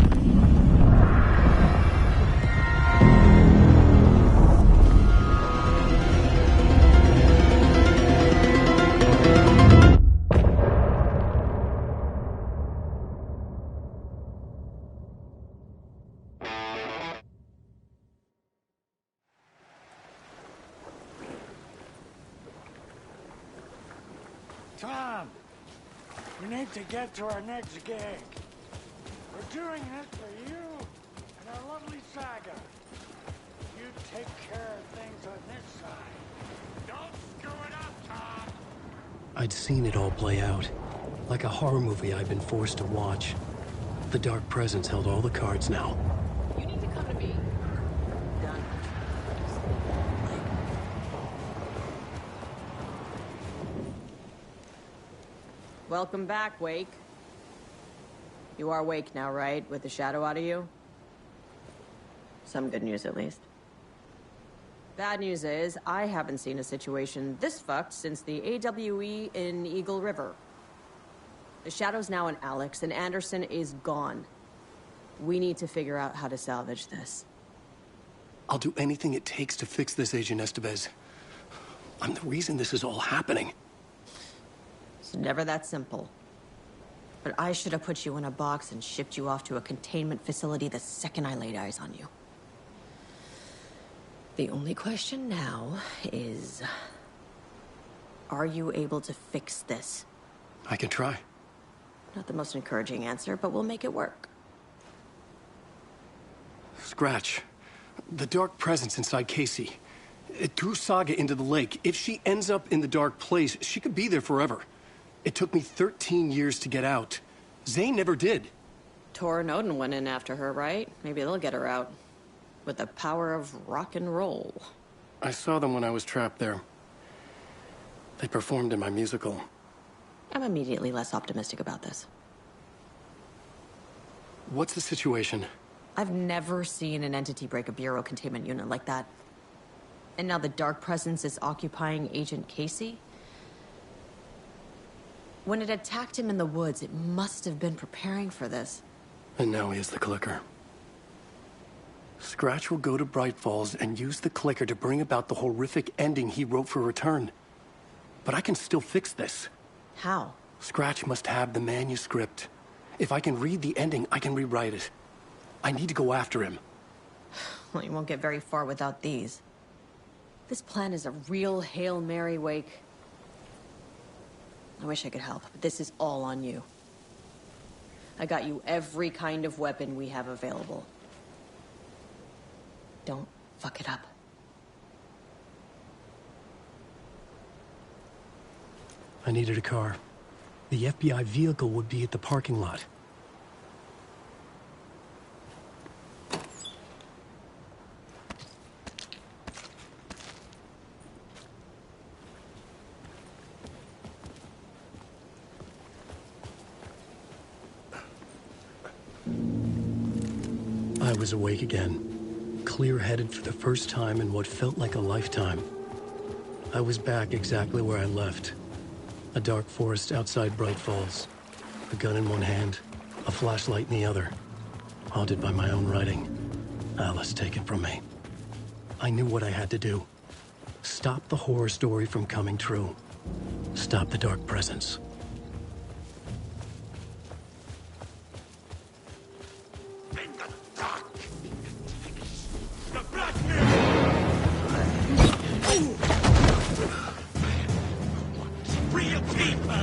Tom, we need to get to our next gig. We're doing it for you and our lovely Saga. You take care of things on this side. Don't screw it up, Tom! I'd seen it all play out. Like a horror movie I'd been forced to watch. The Dark Presence held all the cards now. You need to come to me. Done. Welcome back, Wake. You are Wake now, right? With the shadow out of you? Some good news, at least. Bad news is, I haven't seen a situation this fucked since the AWE in Eagle River. The shadow's now in Alex, and Anderson is gone. We need to figure out how to salvage this. I'll do anything it takes to fix this, Agent Estevez. I'm the reason this is all happening. It's never that simple. But I should have put you in a box and shipped you off to a containment facility the second I laid eyes on you. The only question now is... are you able to fix this? I can try. Not the most encouraging answer, but we'll make it work. Scratch. The Dark Presence inside Casey. It threw Saga into the lake. If she ends up in the dark place, she could be there forever. It took me 13 years to get out. Zane never did. Tor and Odin went in after her, right? Maybe they'll get her out. With the power of rock and roll. I saw them when I was trapped there. They performed in my musical. I'm immediately less optimistic about this. What's the situation? I've never seen an entity break a Bureau containment unit like that. And now the Dark Presence is occupying Agent Casey? When it attacked him in the woods, it must have been preparing for this. And now he has the clicker. Scratch will go to Bright Falls and use the clicker to bring about the horrific ending he wrote for Return. But I can still fix this. How? Scratch must have the manuscript. If I can read the ending, I can rewrite it. I need to go after him. Well, you won't get very far without these. This plan is a real Hail Mary, Wake. I wish I could help, but this is all on you. I got you every kind of weapon we have available. Don't fuck it up. I needed a car. The FBI vehicle would be at the parking lot. I was awake again, clear-headed for the first time in what felt like a lifetime. I was back exactly where I left. A dark forest outside Bright Falls. A gun in one hand, a flashlight in the other. Haunted by my own writing. Alice taken from me. I knew what I had to do. Stop the horror story from coming true. Stop the Dark Presence. real people.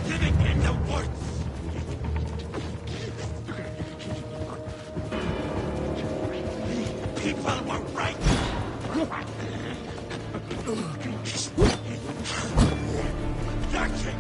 Living in the woods. People were right. That's it.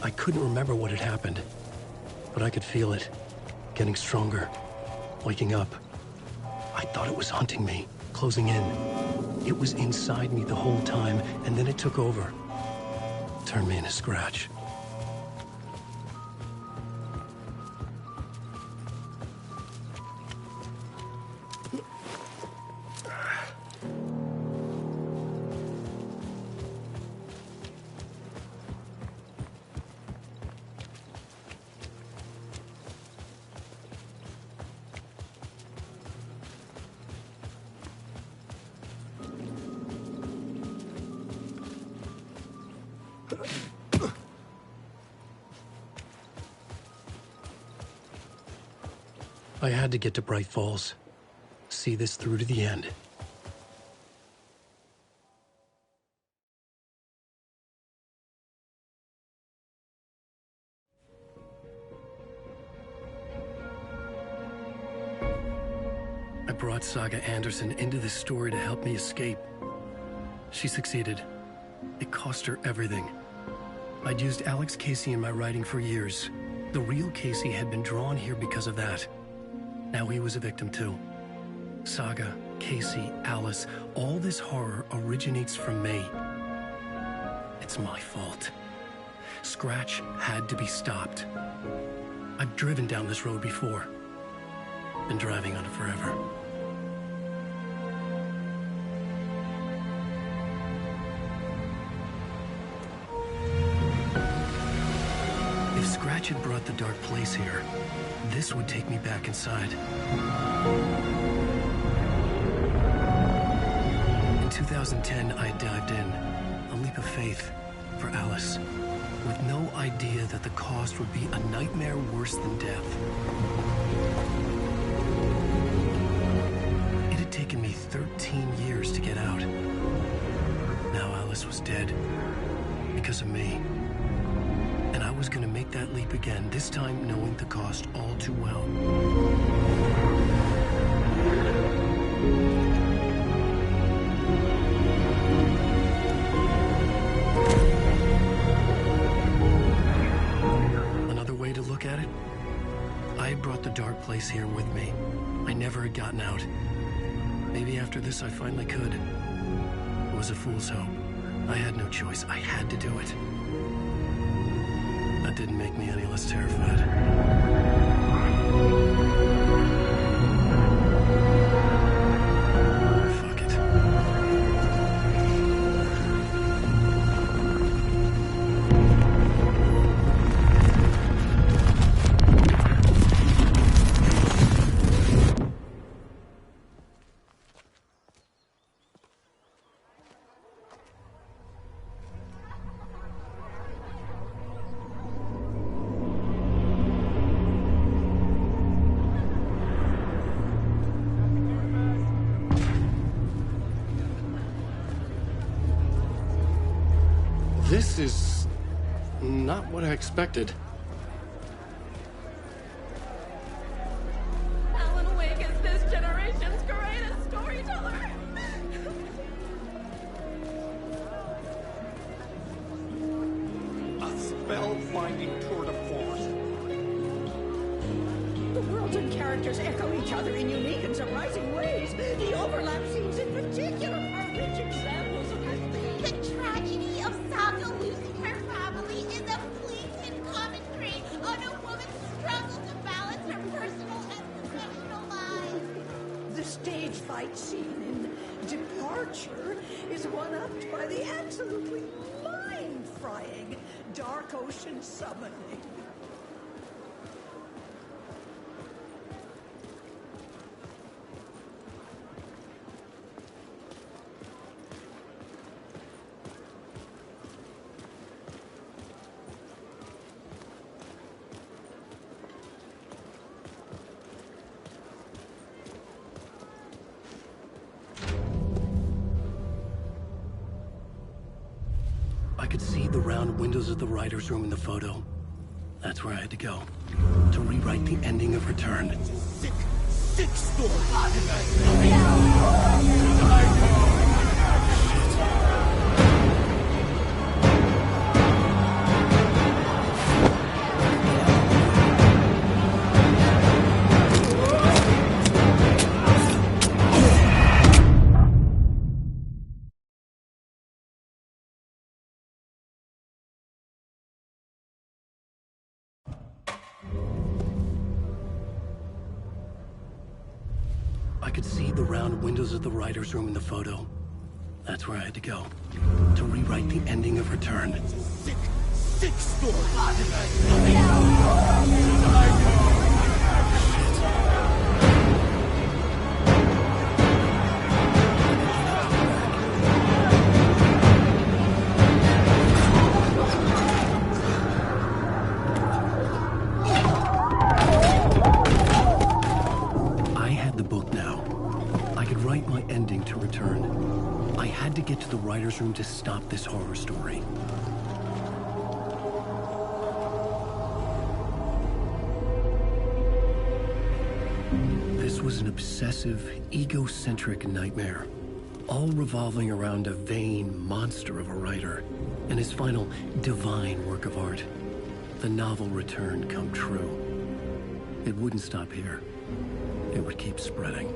I couldn't remember what had happened, but I could feel it, getting stronger, waking up. I thought it was hunting me, closing in. It was inside me the whole time, and then it took over. Turned me into Scratch. I had to get to Bright Falls. See this through to the end. I brought Saga Anderson into this story to help me escape. She succeeded. It cost her everything. I'd used Alex Casey in my writing for years. The real Casey had been drawn here because of that. Now he was a victim too. Saga, Casey, Alice, all this horror originates from me. It's my fault. Scratch had to be stopped. I've driven down this road before. Been driving on it forever. If Scratch had brought the dark place here, this would take me back inside. In 2010, I dived in, a leap of faith for Alice, with no idea that the cost would be a nightmare worse than death. It had taken me 13 years to get out. Now Alice was dead, because of me. And I was gonna make that leap again, this time knowing the cost all too well. Another way to look at it, I had brought the dark place here with me. I never had gotten out. Maybe after this I finally could. It was a fool's hope. I had no choice. I had to do it. That didn't make me any less terrified. Fuck it. This is not what I expected. Alan Wake is this generation's greatest storyteller. A spellbinding tour de force. The worlds and characters echo each other in unique and surprising ways. The overlap scenes in particular are rich examples of this. The tragedy of Saga losing her family is a blatant commentary on a woman's struggle to balance her personal and professional lives. The stage fight scene in Departure is one-upped by the absolutely mind-frying Dark Ocean Summoning. I could see the round windows of the writer's room in the photo. That's where I had to go. To rewrite the ending of Return. Sick story. I could see the round windows of the writer's room in the photo. That's where I had to go. To rewrite the ending of Return. Sick story. had to get to the writer's room to stop this horror story. This was an obsessive, egocentric nightmare, all revolving around a vain monster of a writer and his final divine work of art, the novel Return come true. It wouldn't stop here. It would keep spreading.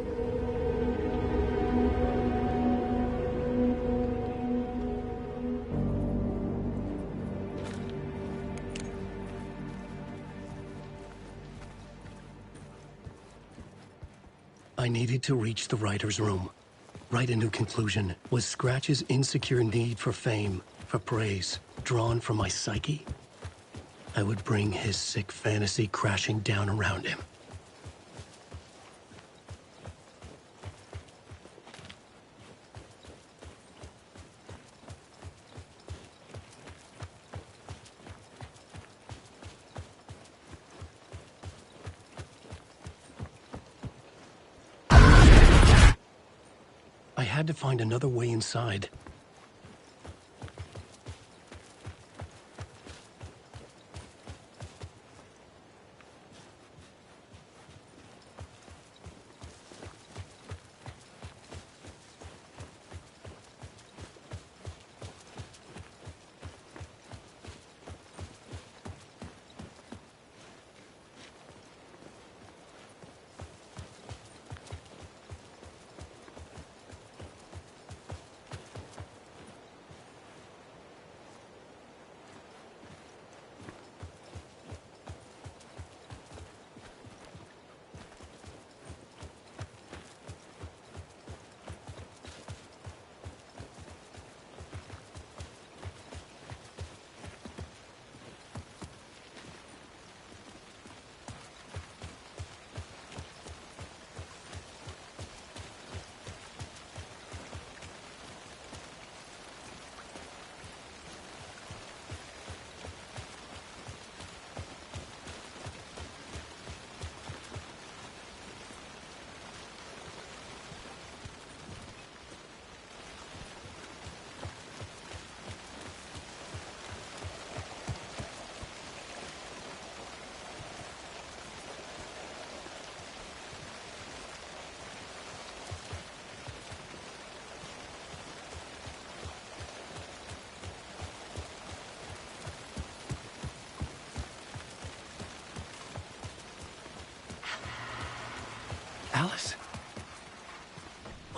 I needed to reach the writer's room. Write a new conclusion. Was Scratch's insecure need for fame, for praise, drawn from my psyche? I would bring his sick fantasy crashing down around him. I had to find another way inside.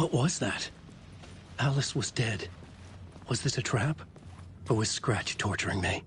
What was that? Alice was dead. Was this a trap? Or was Scratch torturing me?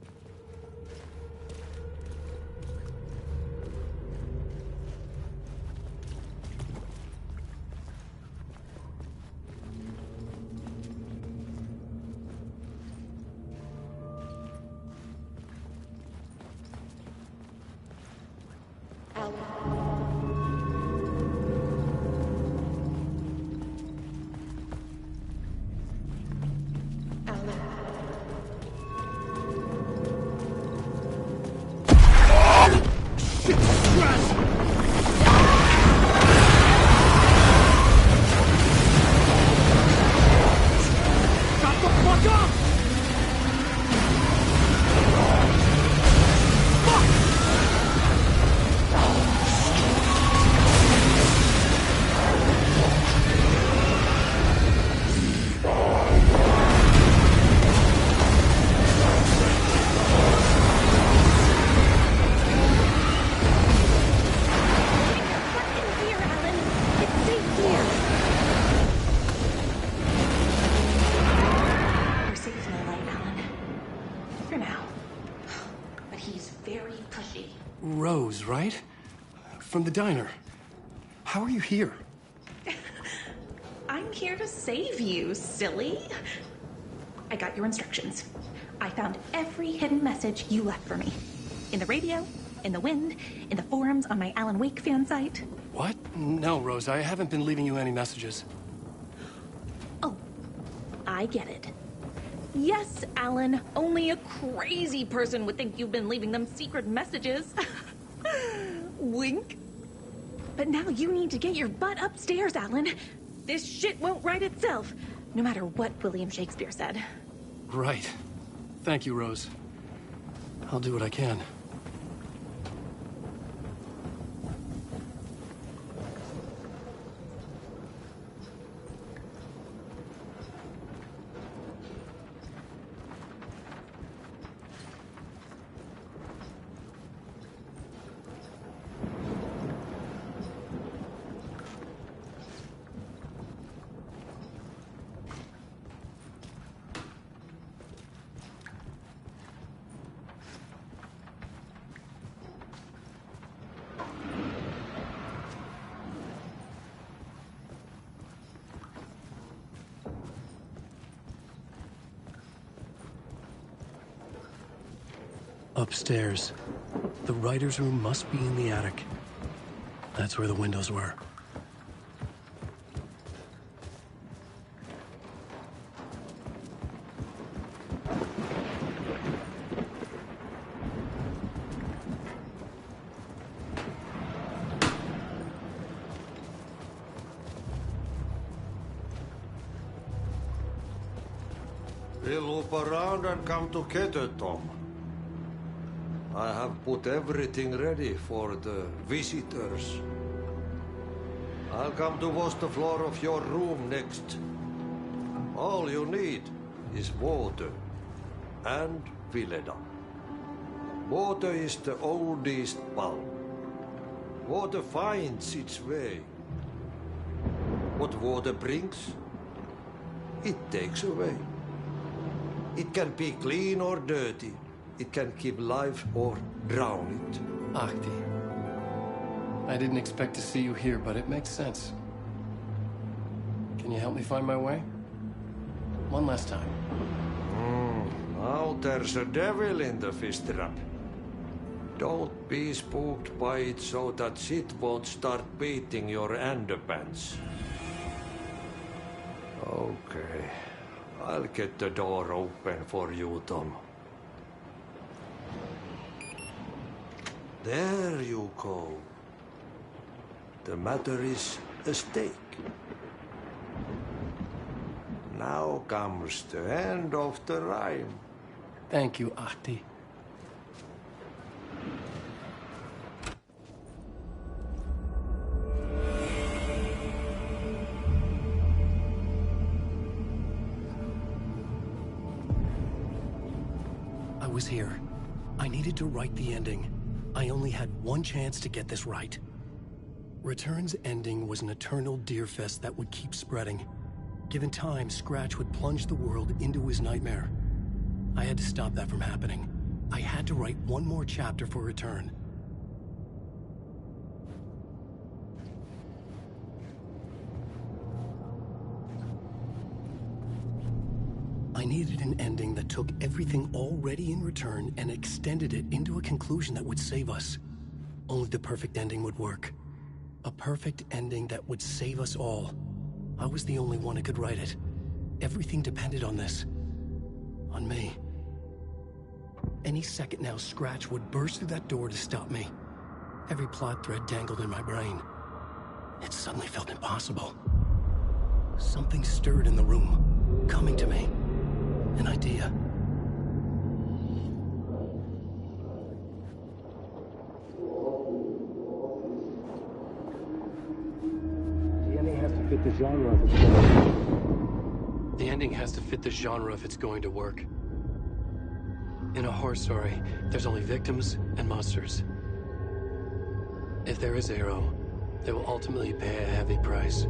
Rose, right? From the diner. How are you here? I'm here to save you, silly. I got your instructions. I found every hidden message you left for me. In the radio, in the wind, in the forums on my Alan Wake fan site. What? No, Rose, I haven't been leaving you any messages. Oh, I get it. Yes, Alan, only a crazy person would think you've been leaving them secret messages. Wink. But now you need to get your butt upstairs, Alan. This shit won't right itself, no matter what William Shakespeare said. Right. Thank you, Rose. I'll do what I can. Upstairs. The writer's room must be in the attic. That's where the windows were. We'll loop around and come together, Tom. I have put everything ready for the visitors. I'll come to wash the floor of your room next. All you need is water and Vileda. Water is the oldest bulb. Water finds its way. What water brings, it takes away. It can be clean or dirty. It can keep life or drown it. Ahti. I didn't expect to see you here, but it makes sense. Can you help me find my way? One last time. Now there's a devil in the fish trap. Don't be spooked by it so that shit won't start beating your underpants. Okay. I'll get the door open for you, Tom. There you go. The matter is a stake. Now comes the end of the rhyme. Thank you, Ahti. I was here. I needed to write the ending. I only had one chance to get this right. Return's ending was an eternal deerfest that would keep spreading. Given time, Scratch would plunge the world into his nightmare. I had to stop that from happening. I had to write one more chapter for Return. I needed an ending that took everything already in Return and extended it into a conclusion that would save us. Only the perfect ending would work. A perfect ending that would save us all. I was the only one who could write it. Everything depended on this. On me. Any second now, Scratch would burst through that door to stop me. Every plot thread dangled in my brain. It suddenly felt impossible. Something stirred in the room, coming to me. An idea. The ending has to fit the genre if it's going to work. The ending has to fit the genre if it's going to work. In a horror story, there's only victims and monsters. If there is Arrow, they will ultimately pay a heavy price.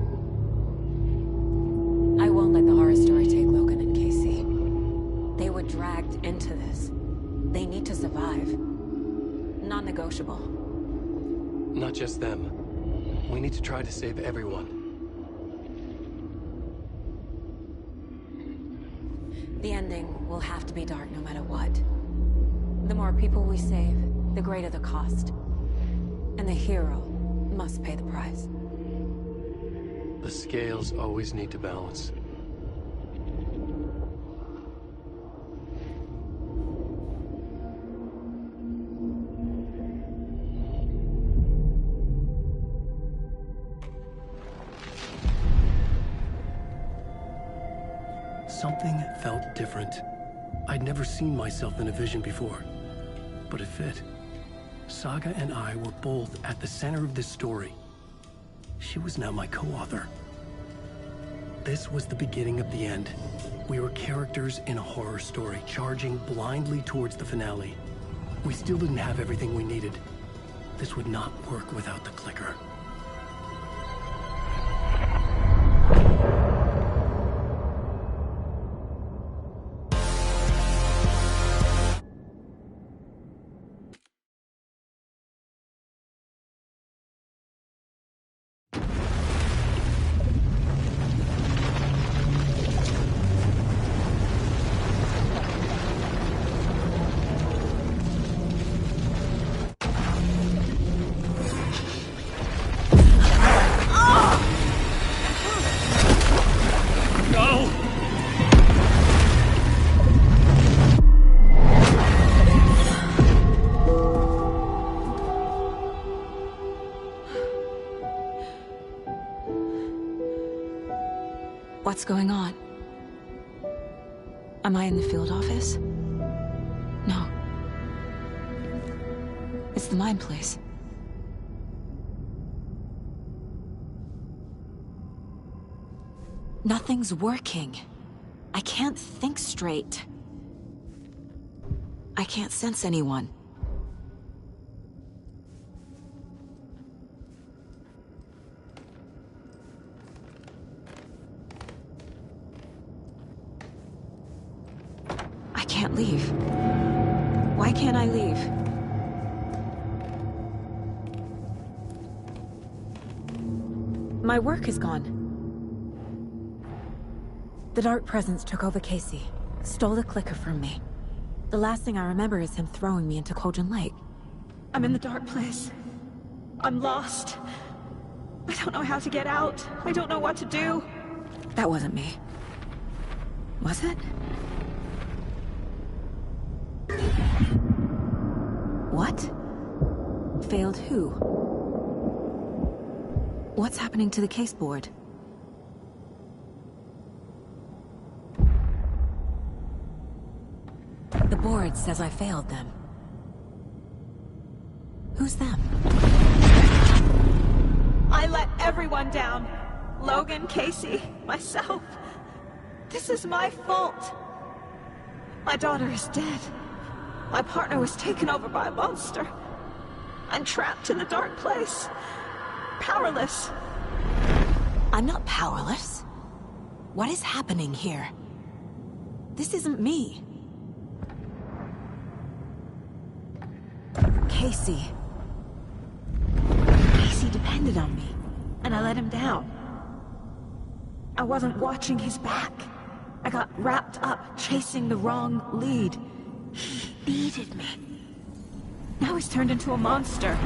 I won't let the horror story take Logan and Casey. They were dragged into this. They need to survive. Non-negotiable. Not just them. We need to try to save everyone. The ending will have to be dark no matter what. The more people we save, the greater the cost. And the hero must pay the price. The scales always need to balance. Something felt different. I'd never seen myself in a vision before, but it fit. Saga and I were both at the center of this story. She was now my co-author. This was the beginning of the end. We were characters in a horror story, charging blindly towards the finale. We still didn't have everything we needed. This would not work without the clicker. What's going on? Am I in the field office? No. It's the mine place. Nothing's working. I can't think straight. I can't sense anyone. I can't leave. Why can't I leave? My work is gone. The Dark Presence took over Casey, stole the clicker from me. The last thing I remember is him throwing me into Cauldron Lake. I'm in the dark place. I'm lost. I don't know how to get out. I don't know what to do. That wasn't me. Was it? What? Failed who? What's happening to the case board? The board says I failed them. Who's them? I let everyone down. Logan, Casey, myself. This is my fault. My daughter is dead. My partner was taken over by a monster. I'm trapped in a dark place. powerless. I'm not powerless. What is happening here? This isn't me. Casey. Casey depended on me, and I let him down. I wasn't watching his back. I got wrapped up chasing the wrong lead. He needed me. Now he's turned into a monster.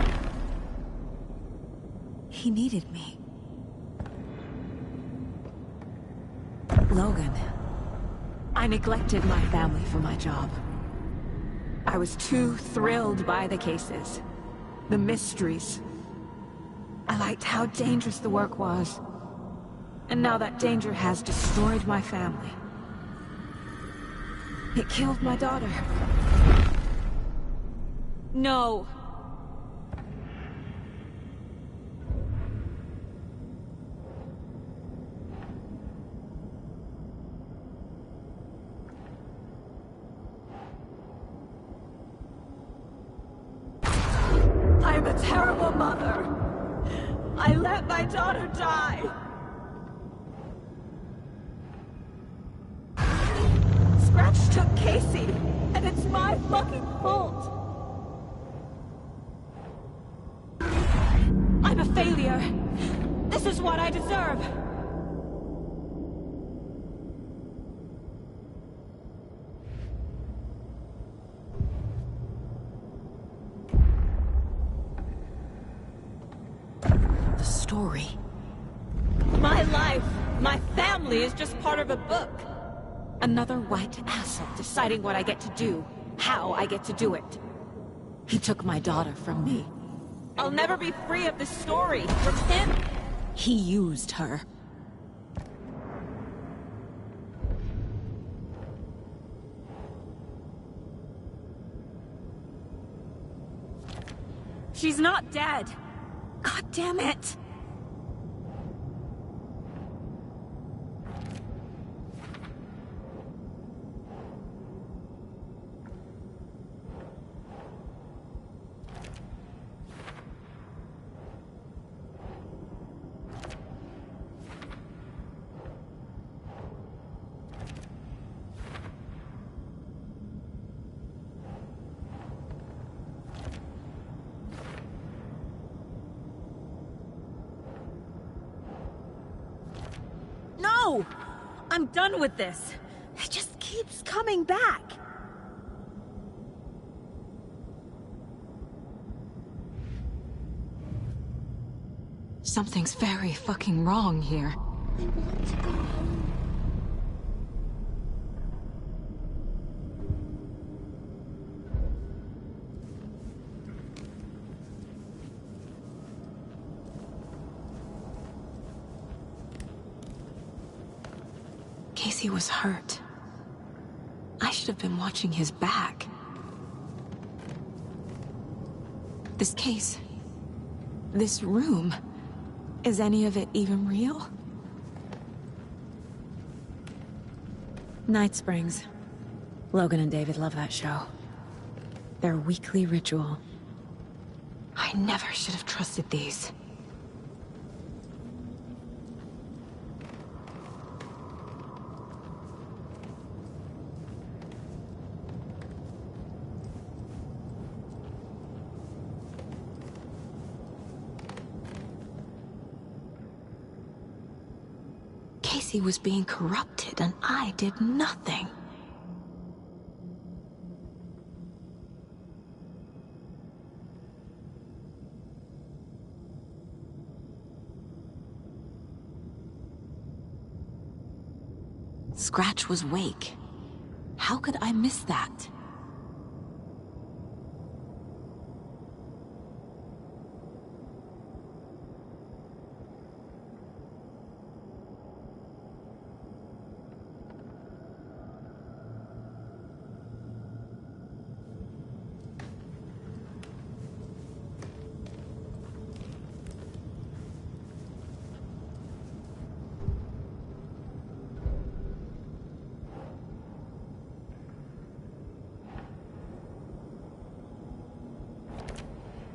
He needed me. Logan. I neglected my family for my job. I was too thrilled by the cases, the mysteries. I liked how dangerous the work was. And now that danger has destroyed my family. It killed my daughter. No. I'm a terrible mother. I let my daughter die. Scratch took Casey, and it's my fucking fault. I'm a failure. This is what I deserve. The story. My life, my family is just part of a book. Another white asshole deciding what I get to do, how I get to do it. He took my daughter from me. I'll never be free of this story from him. He used her. She's not dead. God damn it. No! I'm done with this. It just keeps coming back. Something's very fucking wrong here. I want to go home. Casey was hurt. I should have been watching his back. This case, this room, is any of it even real? Night Springs. Logan and David love that show. Their weekly ritual. I never should have trusted these. Casey was being corrupted, and I did nothing. Scratch was Wake. How could I miss that?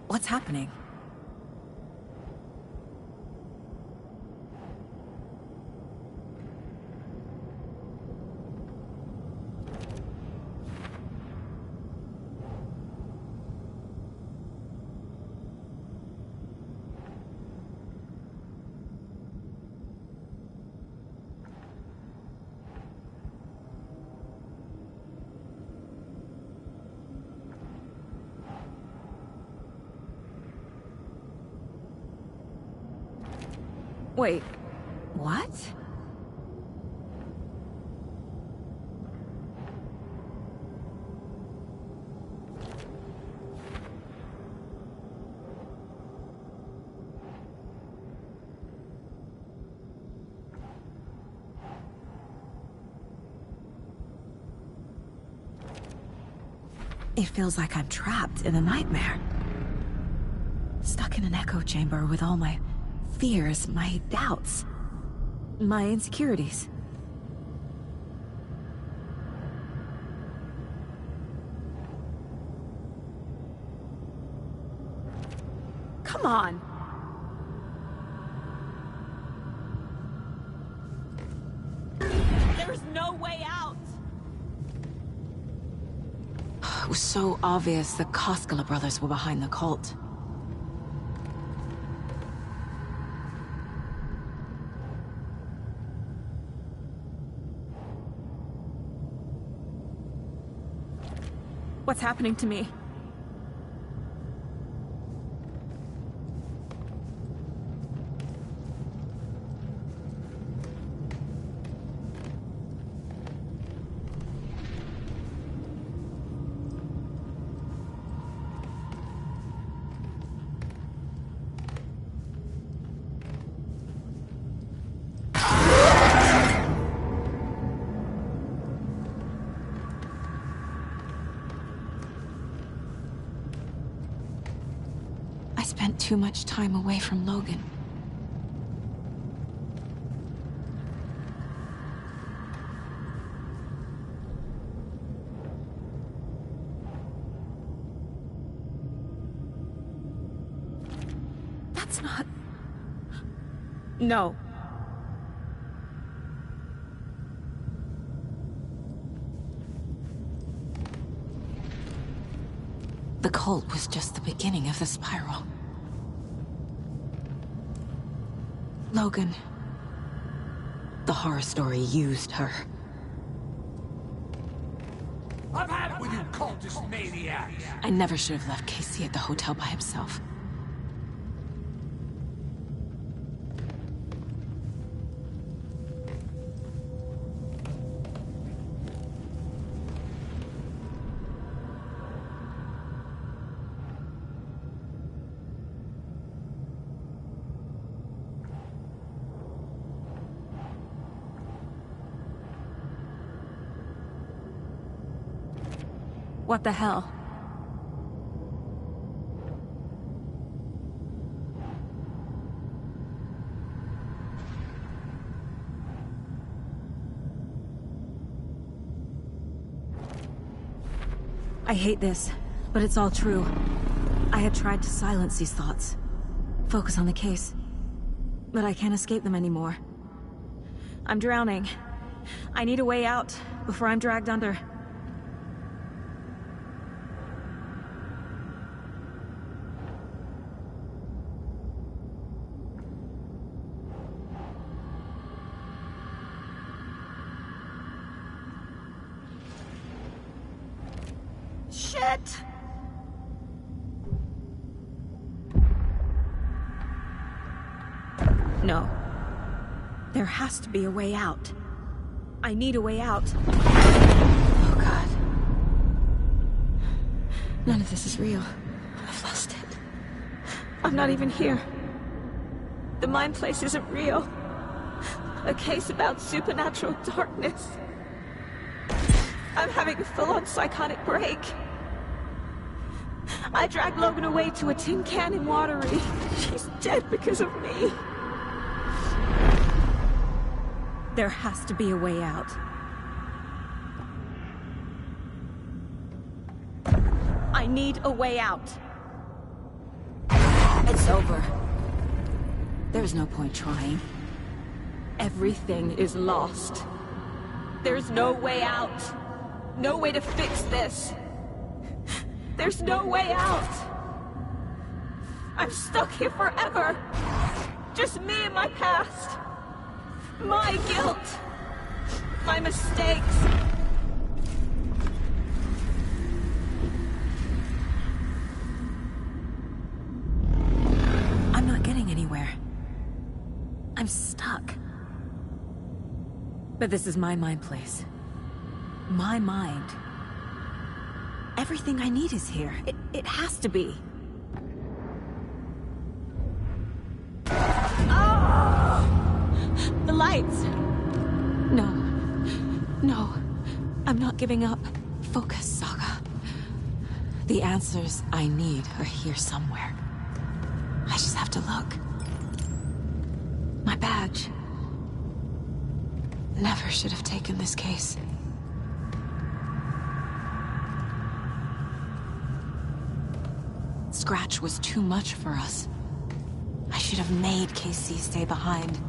What's happening? Wait, what? It feels like I'm trapped in a nightmare. Stuck in an echo chamber with all my fears, my doubts, my insecurities. Come on! There's no way out! It was so obvious the Koskela brothers were behind the cult. What's happening to me? I spent too much time away from Logan. That's not... No. The cult was just the beginning of the spiral. Logan. The horror story used her. I've had it with you cultist maniacs! I never should have left Casey at the hotel by himself. What the hell? I hate this, but it's all true. I had tried to silence these thoughts. Focus on the case. But I can't escape them anymore. I'm drowning. I need a way out before I'm dragged under. Shit! No. There has to be a way out. I need a way out. Oh, God. None of this is real. I've lost it. I'm not even here. The mind place isn't real. A case about supernatural darkness. I'm having a full-on psychotic break. I dragged Logan away to a tin can in Watery. She's dead because of me. There has to be a way out. I need a way out. It's over. There's no point trying. Everything is lost. There's no way out. No way to fix this. There's no way out. I'm stuck here forever. Just me and my past. My guilt. My mistakes. I'm not getting anywhere. I'm But this is my mind place. My mind. Everything I need is here. It has to be. The lights! No. No. I'm not giving up. Focus, Saga. The answers I need are here somewhere. I just have to look. My badge. Never should have taken this case. Scratch was too much for us. I should have made KC stay behind.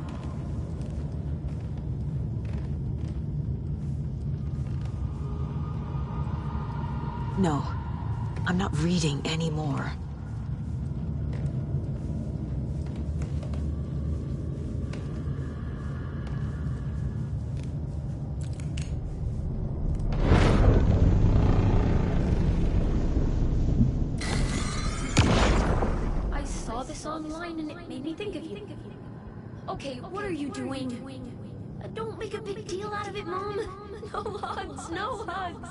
No, I'm not reading anymore. I saw this online and it made me think of you. Okay, what are you doing? Don't make a big deal out of it, Mom. No hugs, no hugs.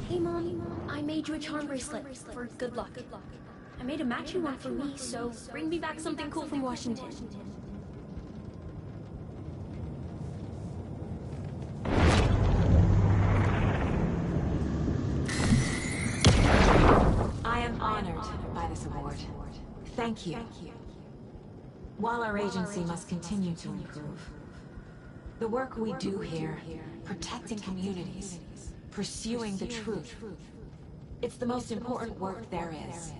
Hey, Mom, I made you a charm bracelet for good luck. I made a matching one for me, so bring me back something cool from Washington. I am honored by this award. Thank you. While our agency must continue to improve, the work we do here, protecting communities, pursuing the truth, it's the most important work there is.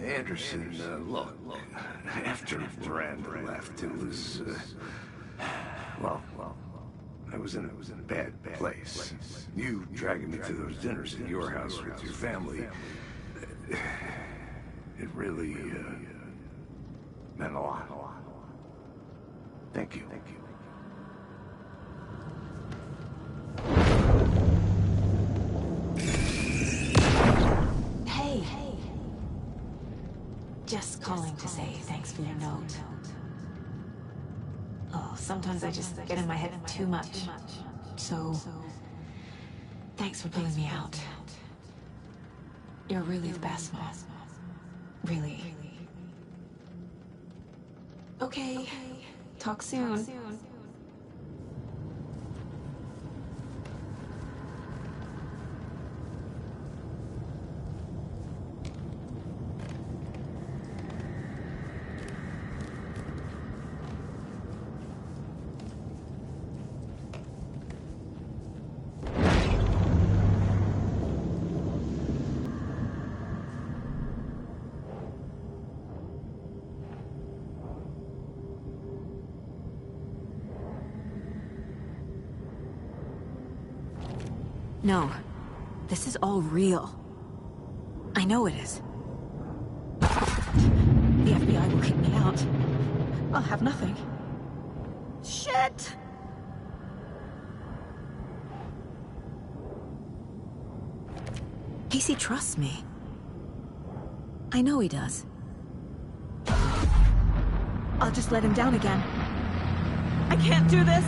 Anderson, look, after Miranda left, it was, well, I was in a bad place. You dragging me to those dinners at your house with your family, it really, meant a lot. Thank you. Hey. Just calling to say thanks for your note. Oh, sometimes I just get in my head too much. So, thanks for pulling me out. You're really the best, Mom. Really. Okay. Talk soon. No. This is all real. I know it is. The FBI will kick me out. I'll have nothing. Shit! Casey trusts me. I know he does. I'll just let him down again. I can't do this!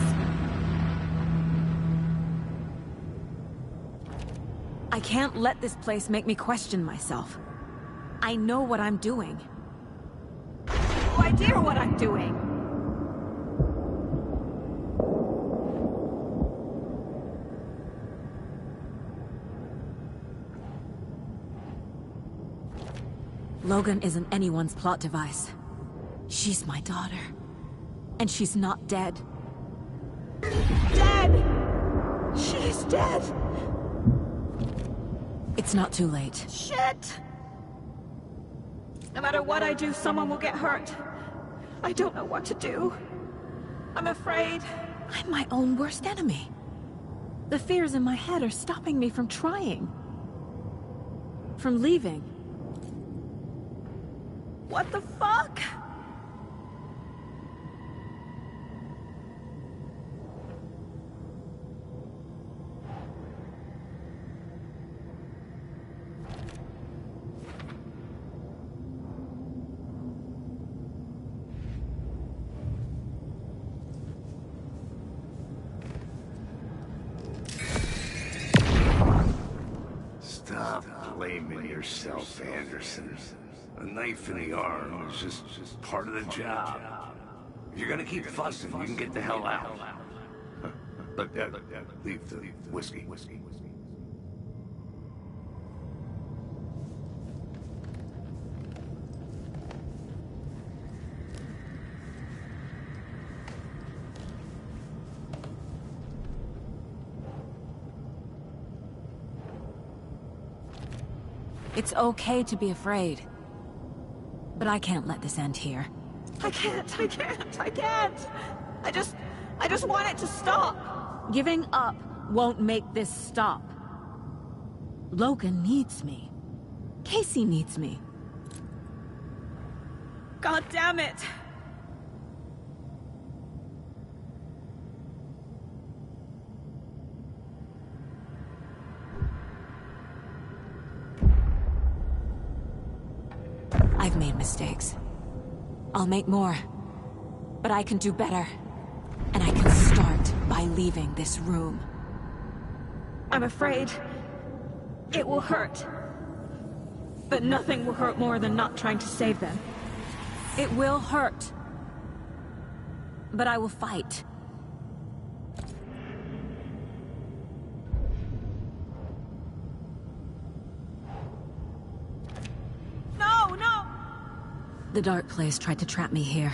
I can't let this place make me question myself. I know what I'm doing. No idea what I'm doing! Logan isn't anyone's plot device. She's my daughter. And she's not dead. Dead! She's dead! It's not too late. Shit! No matter what I do, someone will get hurt. I don't know what to do. I'm afraid. I'm my own worst enemy. The fears in my head are stopping me from trying. From leaving. What the fuck? Stop blaming yourself, Anderson. A knife in the arm is just part of the job. If you're gonna keep fussing, you can get the hell out. But leave the whiskey. It's okay to be afraid. But I can't let this end here. I can't. I just want it to stop. Giving up won't make this stop. Logan needs me. Casey needs me. God damn it! I've made mistakes. I'll make more. But I can do better. And I can start by leaving this room. I'm afraid it will hurt. But nothing will hurt more than not trying to save them. It will hurt. But I will fight. No! The dark place tried to trap me here.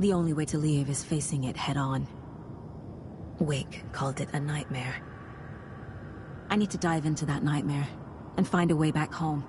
The only way to leave is facing it head-on. Wake called it a nightmare. I need to dive into that nightmare and find a way back home.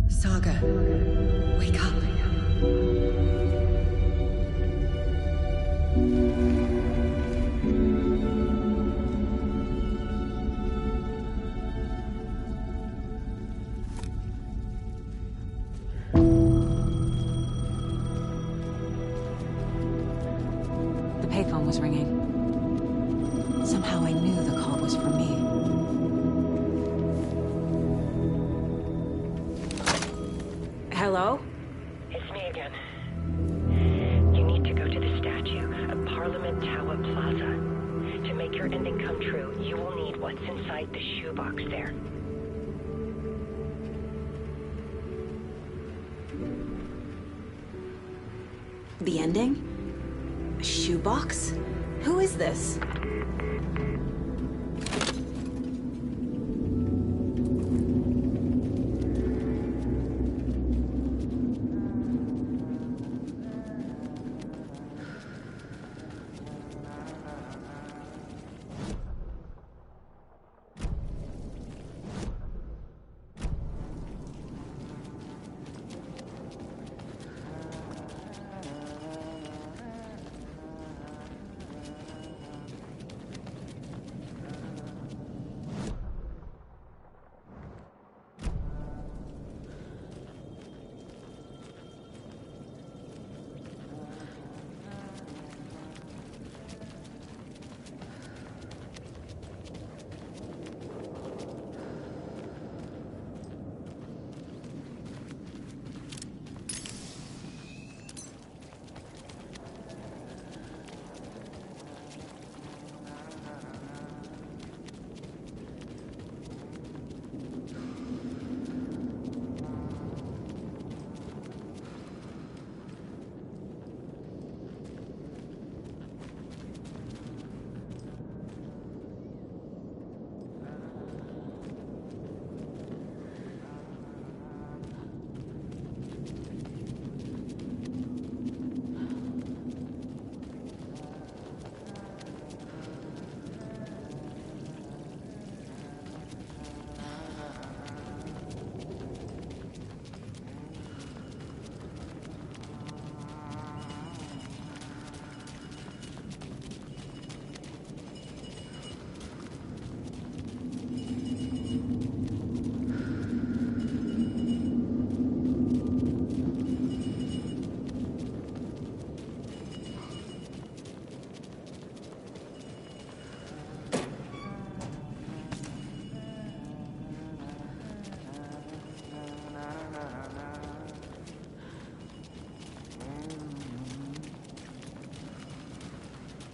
Saga, wake up. The payphone was ringing. Somehow I knew the call was for me. Hello? It's me again. You need to go to the statue at Parliament Tower Plaza. To make your ending come true, you will need what's inside the shoebox there. The ending? A shoebox? Who is this?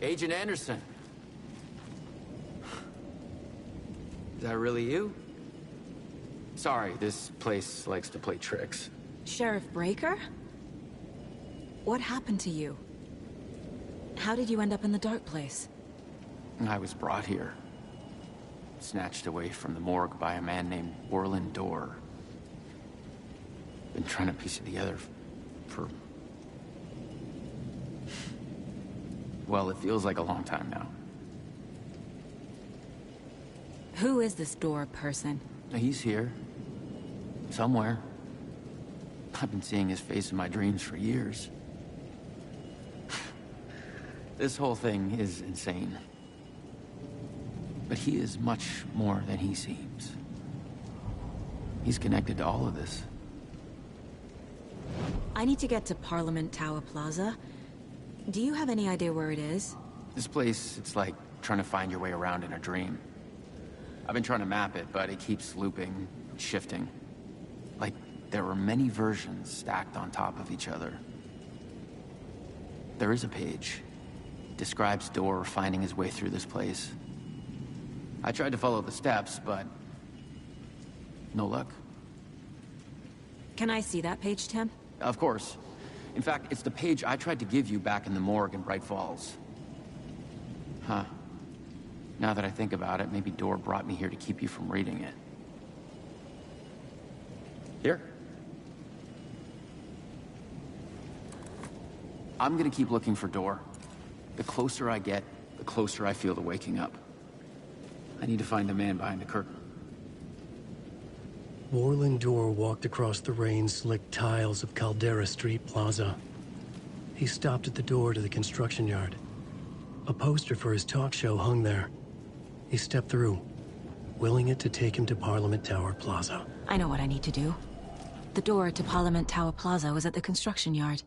Agent Anderson. Is that really you? Sorry, this place likes to play tricks. Sheriff Breaker? What happened to you? How did you end up in the dark place? I was brought here. Snatched away from the morgue by a man named Orland Dorr. Been trying to piece it together for... well, it feels like a long time now. Who is this Dorr person? He's here. Somewhere. I've been seeing his face in my dreams for years. This whole thing is insane. But he is much more than he seems. He's connected to all of this. I need to get to Parliament Tower Plaza. Do you have any idea where it is? This place, it's like trying to find your way around in a dream. I've been trying to map it, but it keeps looping, shifting. Like there are many versions stacked on top of each other. There is a page. It describes Dorr finding his way through this place. I tried to follow the steps, but no luck. Can I see that page, Tim? Of course. In fact, it's the page I tried to give you back in the morgue in Bright Falls. Huh. Now that I think about it, maybe Dorr brought me here to keep you from reading it. Here. I'm gonna keep looking for Dorr. The closer I get, the closer I feel to waking up. I need to find the man behind the curtain. Orland Dorr walked across the rain-slicked tiles of Caldera Street Plaza. He stopped at the door to the construction yard. A poster for his talk show hung there. He stepped through, willing it to take him to Parliament Tower Plaza. I know what I need to do. The door to Parliament Tower Plaza was at the construction yard.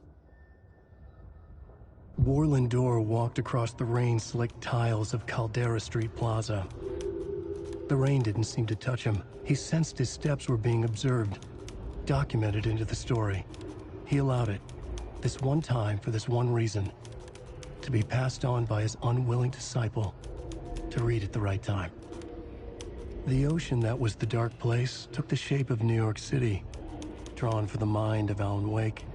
Orland Dorr walked across the rain-slicked tiles of Caldera Street Plaza. The rain didn't seem to touch him. He sensed his steps were being observed, documented into the story. He allowed it, this one time for this one reason, to be passed on by his unwilling disciple, to read at the right time. The ocean that was the dark place took the shape of New York City, drawn for the mind of Alan Wake,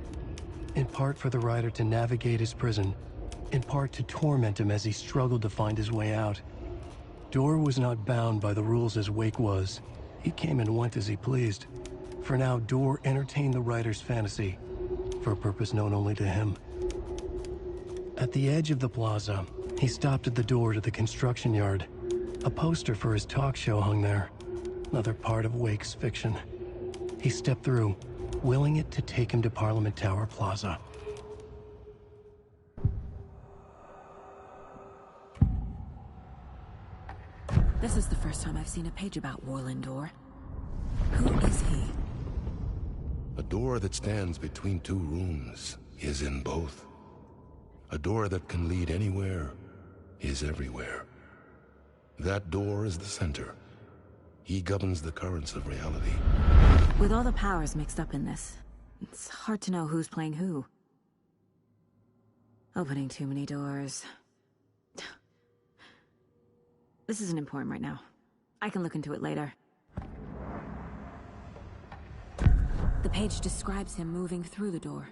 in part for the writer to navigate his prison, in part to torment him as he struggled to find his way out. Dorr was not bound by the rules as Wake was. He came and went as he pleased. For now, Dorr entertained the writer's fantasy, for a purpose known only to him. At the edge of the plaza, he stopped at the door to the construction yard. A poster for his talk show hung there, another part of Wake's fiction. He stepped through, willing it to take him to Parliament Tower Plaza. This is the first time I've seen a page about Orland Dorr. Who is he? A door that stands between two rooms is in both. A door that can lead anywhere is everywhere. That door is the center. He governs the currents of reality. With all the powers mixed up in this, it's hard to know who's playing who. Opening too many doors. This isn't important right now. I can look into it later. The page describes him moving through the door.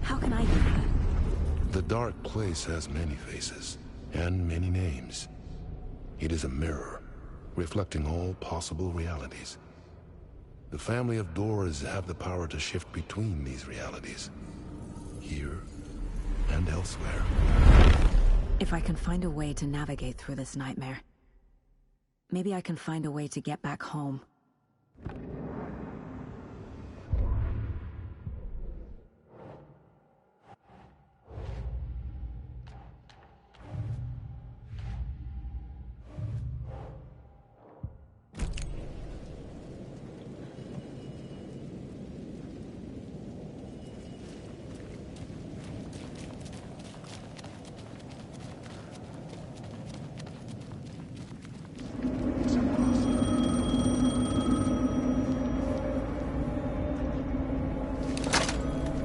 How can I do that? The dark place has many faces, and many names. It is a mirror, reflecting all possible realities. The family of Dorrs have the power to shift between these realities, here and elsewhere. If I can find a way to navigate through this nightmare, maybe I can find a way to get back home.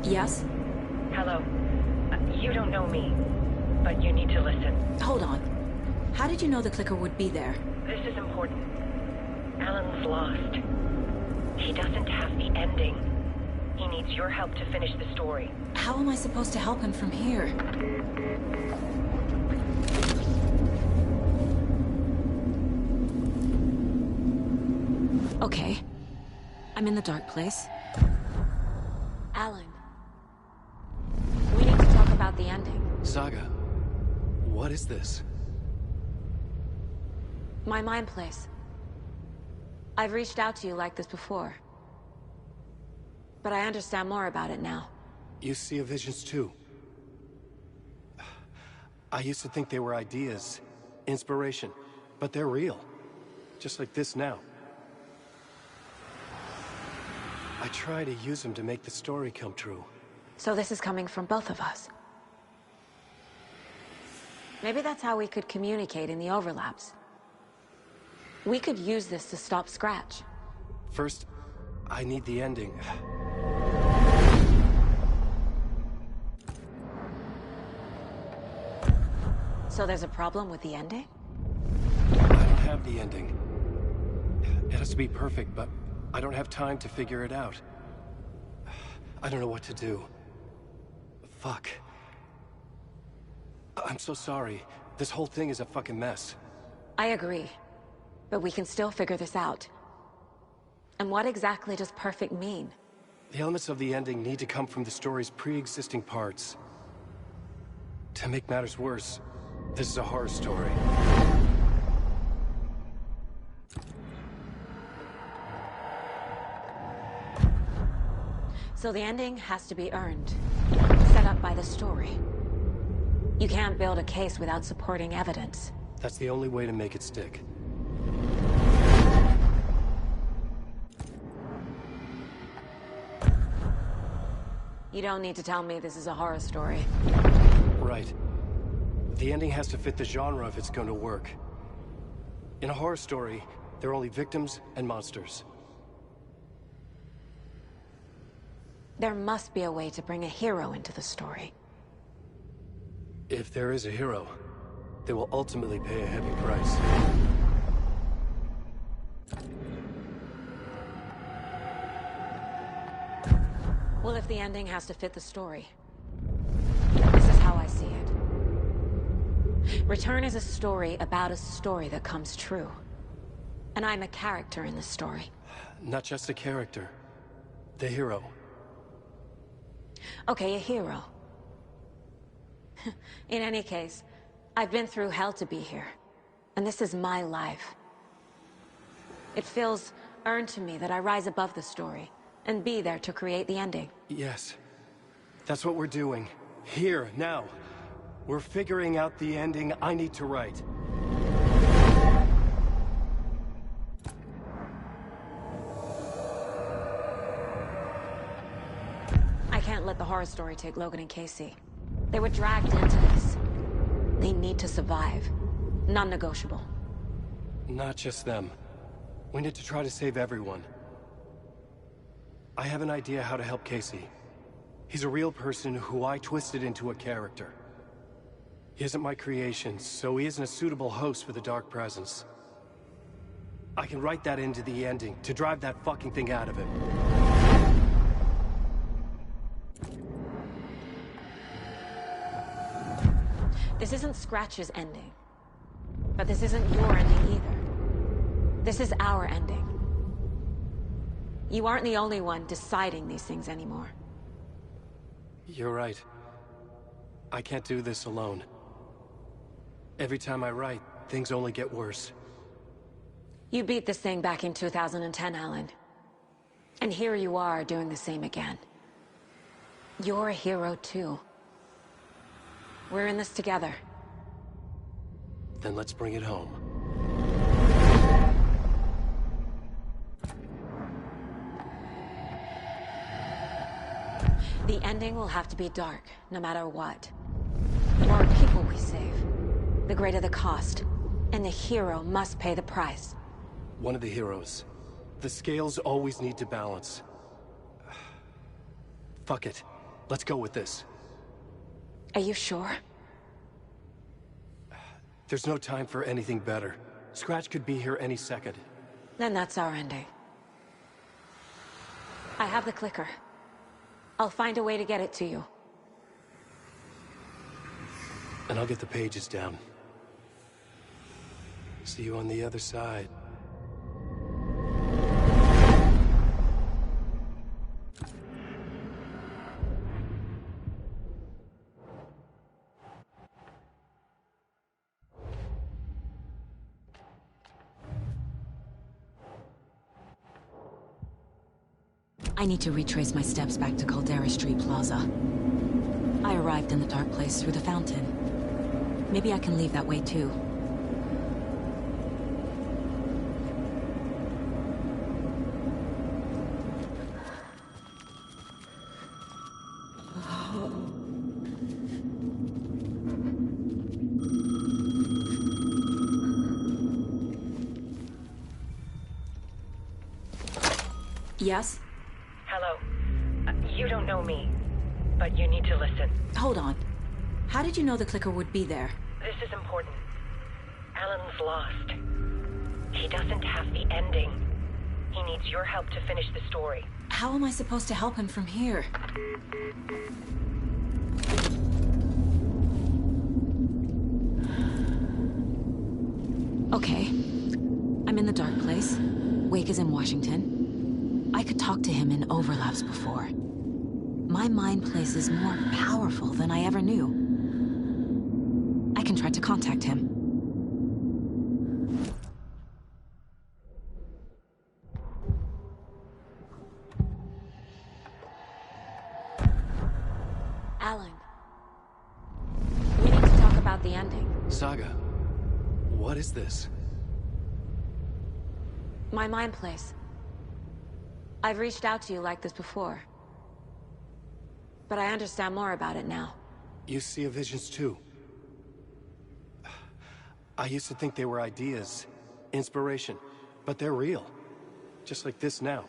Yes? Hello. You don't know me. but you need to listen. Hold on. How did you know the clicker would be there? This is important. Alan's lost. He doesn't have the ending. He needs your help to finish the story. How am I supposed to help him from here? Okay. I'm in the dark place. Alan. We need to talk about the ending. Saga, what is this? My mind place. I've reached out to you like this before. But I understand more about it now. You see visions too. I used to think they were ideas, inspiration, but they're real. Just like this now. I try to use them to make the story come true. So this is coming from both of us. Maybe that's how we could communicate in the overlaps. We could use this to stop Scratch. First, I need the ending. So there's a problem with the ending? I don't have the ending. It has to be perfect, but I don't have time to figure it out. I don't know what to do. Fuck. I'm so sorry. This whole thing is a fucking mess. I agree. But we can still figure this out. And what exactly does perfect mean? The elements of the ending need to come from the story's pre-existing parts. To make matters worse, this is a horror story. So the ending has to be earned, set up by the story. You can't build a case without supporting evidence. That's the only way to make it stick. You don't need to tell me this is a horror story. Right. The ending has to fit the genre if it's going to work. In a horror story, there are only victims and monsters. There must be a way to bring a hero into the story. If there is a hero, they will ultimately pay a heavy price. Well, if the ending has to fit the story, this is how I see it. Return is a story about a story that comes true. And I'm a character in the story. Not just a character. The hero. Okay, a hero. In any case, I've been through hell to be here. And this is my life. It feels earned to me that I rise above the story and be there to create the ending. Yes. That's what we're doing. Here, now. We're figuring out the ending I need to write. I can't let the horror story take Logan and Casey. They were dragged into this. They need to survive. Non-negotiable. Not just them. We need to try to save everyone. I have an idea how to help Casey. He's a real person who I twisted into a character. He isn't my creation, so he isn't a suitable host for the Dark Presence. I can write that into the ending to drive that fucking thing out of him. This isn't Scratch's ending. But this isn't your ending either. This is our ending. You aren't the only one deciding these things anymore. You're right. I can't do this alone. Every time I write, things only get worse. You beat this thing back in 2010, Alan. And here you are doing the same again. You're a hero too. We're in this together. Then let's bring it home. The ending will have to be dark, no matter what. The more people we save, the greater the cost. And the hero must pay the price. One of the heroes. The scales always need to balance. Fuck it. Let's go with this. Are you sure? There's no time for anything better. Scratch could be here any second. Then that's our ending. I have the clicker. I'll find a way to get it to you. And I'll get the pages down. See you on the other side. I need to retrace my steps back to Caldera Street Plaza. I arrived in the dark place through the fountain. Maybe I can leave that way too. Yes? Hello. You don't know me, but you need to listen. Hold on. How did you know the clicker would be there? This is important. Alan's lost. He doesn't have the ending. He needs your help to finish the story. How am I supposed to help him from here? Okay. I'm in the dark place. Wake is in Washington. I could talk to him in overlaps before. My mind place is more powerful than I ever knew. I can try to contact him. Alan. We need to talk about the ending. Saga, what is this? My mind place. I've reached out to you like this before. But I understand more about it now. You see visions too. I used to think they were ideas, inspiration, but they're real. Just like this now.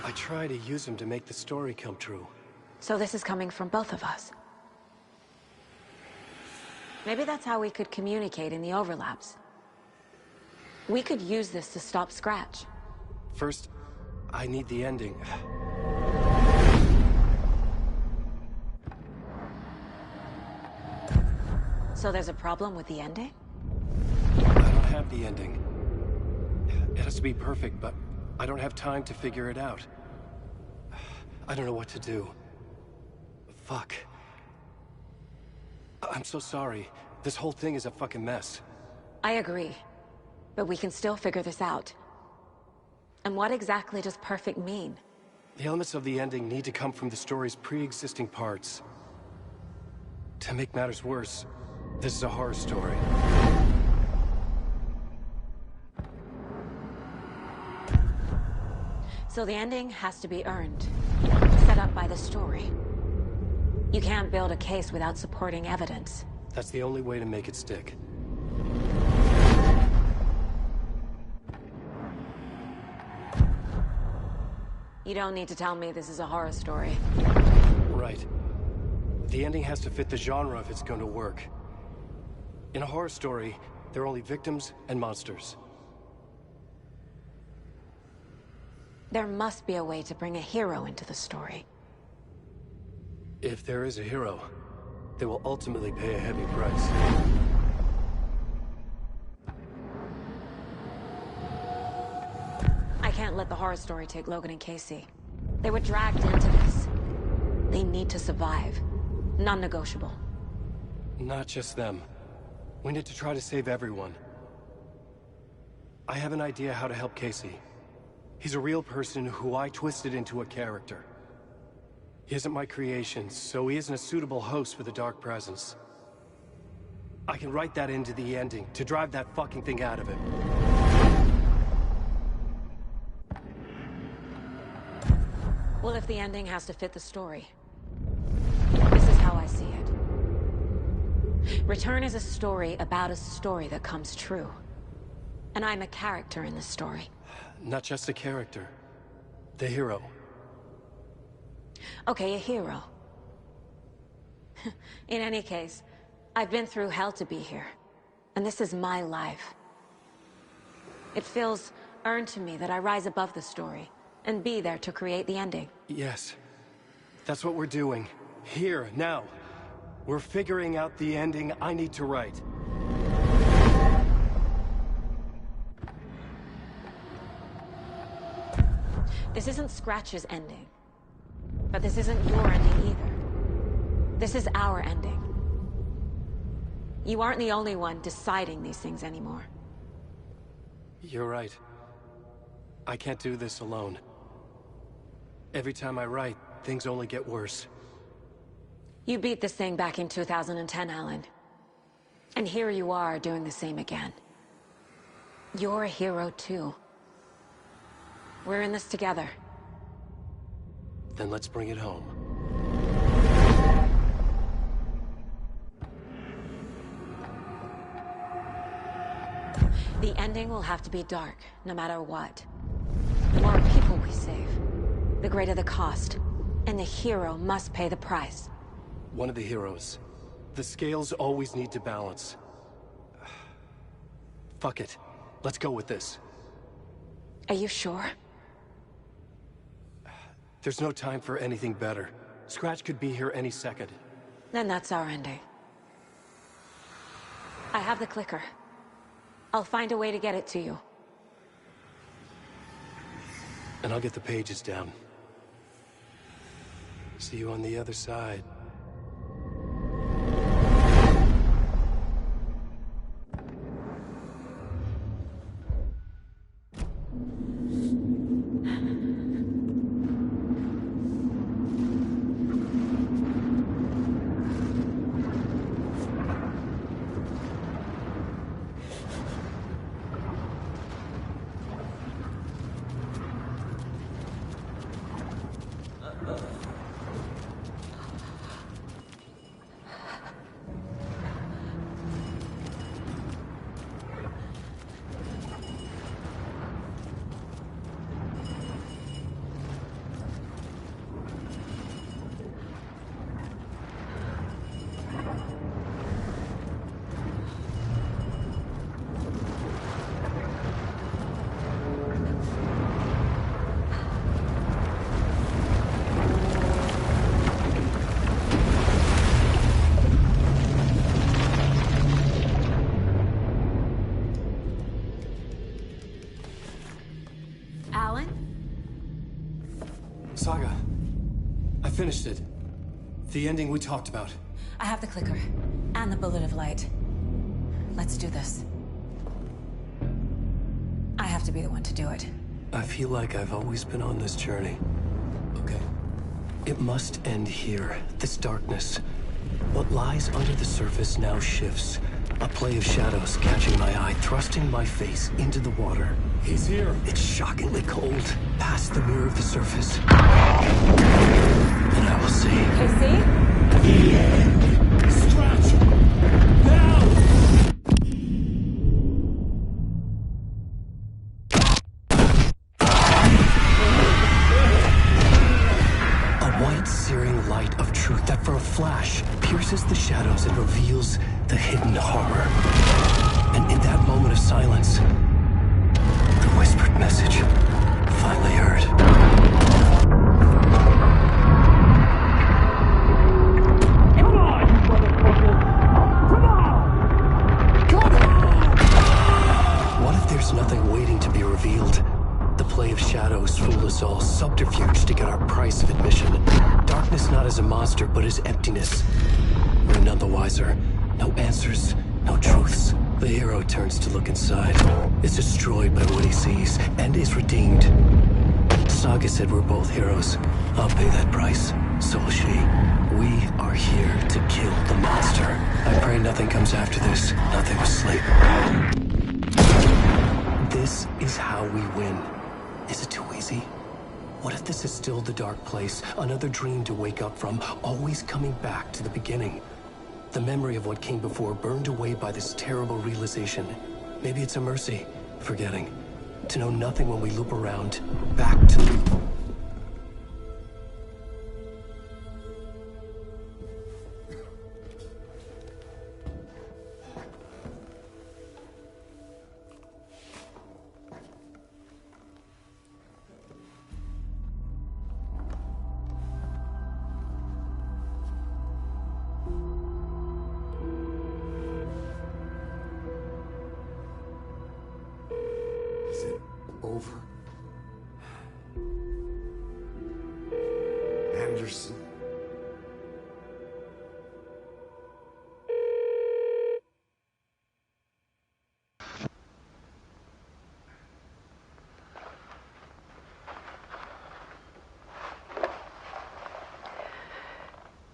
I try to use them to make the story come true. So this is coming from both of us. Maybe that's how we could communicate in the overlaps. We could use this to stop Scratch. First, I need the ending. So there's a problem with the ending? I don't have the ending. It has to be perfect, but I don't have time to figure it out. I don't know what to do. Fuck. I'm so sorry. This whole thing is a fucking mess. I agree. But we can still figure this out. And what exactly does perfect mean? The elements of the ending need to come from the story's pre-existing parts. To make matters worse, this is a horror story. So the ending has to be earned, set up by the story. You can't build a case without supporting evidence. That's the only way to make it stick. You don't need to tell me this is a horror story. Right. The ending has to fit the genre if it's going to work. In a horror story, there are only victims and monsters. There must be a way to bring a hero into the story. If there is a hero, they will ultimately pay a heavy price. I can't let the horror story take Logan and Casey. They were dragged into this. They need to survive. Non-negotiable. Not just them. We need to try to save everyone. I have an idea how to help Casey. He's a real person who I twisted into a character. He isn't my creation, so he isn't a suitable host for the Dark Presence. I can write that into the ending to drive that fucking thing out of him. Well, if the ending has to fit the story, this is how I see it. Return is a story about a story that comes true. And I'm a character in this story. Not just a character. The hero. Okay, a hero. In any case, I've been through hell to be here, and this is my life. It feels earned to me that I rise above the story, and be there to create the ending. Yes. That's what we're doing. Here, now. We're figuring out the ending I need to write. This isn't Scratch's ending. But this isn't your ending either. This is our ending. You aren't the only one deciding these things anymore. You're right. I can't do this alone. Every time I write, things only get worse. You beat this thing back in 2010, Alan. And here you are doing the same again. You're a hero too. We're in this together. Then let's bring it home. The ending will have to be dark, no matter what. The more people we save, the greater the cost. And the hero must pay the price. One of the heroes. The scales always need to balance. Fuck it. Let's go with this. Are you sure? There's no time for anything better. Scratch could be here any second. Then that's our ending. I have the clicker. I'll find a way to get it to you. And I'll get the pages down. See you on the other side. Saga, I finished it. The ending we talked about. I have the clicker, and the bullet of light. Let's do this. I have to be the one to do it. I feel like I've always been on this journey. Okay. It must end here, this darkness. What lies under the surface now shifts. A play of shadows catching my eye, thrusting my face into the water. He's here. It's shockingly cold, past the mirror of the surface. And I will see. KC? The end. Scratch! Now! A white, searing light of truth that for a flash pierces the shadows and reveals the hidden horror. And in that moment of silence, the whispered message finally heard. Come on, you motherfucker! Come on! Come on! What if there's nothing waiting to be revealed? The play of shadows fooled us all, subterfuge to get our price of admission. Darkness not as a monster, but as emptiness. We're none the wiser. No answers, no truths. The hero turns to look inside, is destroyed by what he sees, and is redeemed. Saga said we're both heroes. I'll pay that price. So will she. We are here to kill the monster. I pray nothing comes after this. Nothing will sleep. This is how we win. Is it too easy? What if this is still the dark place? Another dream to wake up from, always coming back to the beginning. The memory of what came before burned away by this terrible realization. Maybe it's a mercy, forgetting. To know nothing when we loop around, back to... over. Anderson.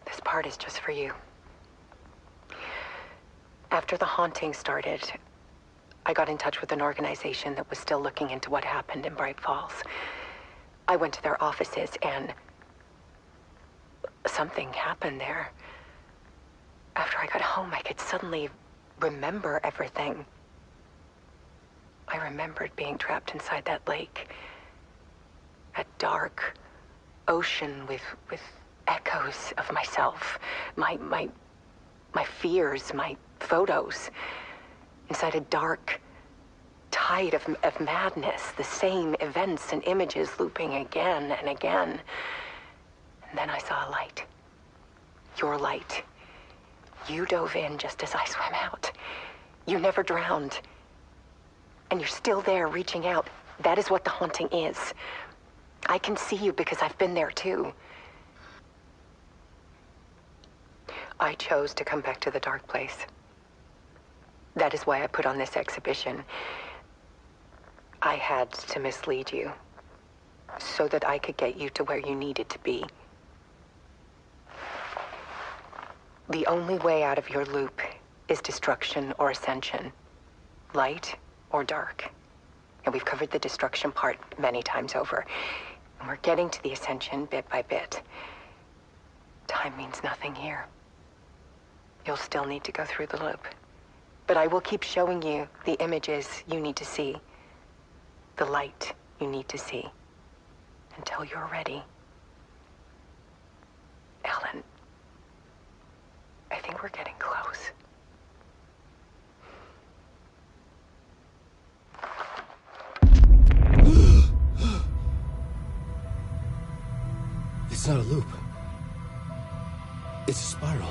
This part is just for you. After the haunting started, I got in touch with an organization that was still looking into what happened in Bright Falls. I went to their offices and something happened there. After I got home, I could suddenly remember everything. I remembered being trapped inside that lake. A dark ocean with echoes of myself. My fears, my photos. Inside a dark tide of madness. The same events and images looping again and again. And then I saw a light. Your light. You dove in just as I swam out. You never drowned. And you're still there reaching out. That is what the haunting is. I can see you because I've been there too. I chose to come back to the dark place. That is why I put on this exhibition. I had to mislead you so that I could get you to where you needed to be. The only way out of your loop is destruction or ascension, light or dark. And we've covered the destruction part many times over. And we're getting to the ascension bit by bit. Time means nothing here. You'll still need to go through the loop. But I will keep showing you the images you need to see, the light you need to see, until you're ready. Alan, I think we're getting close. It's not a loop. It's a spiral.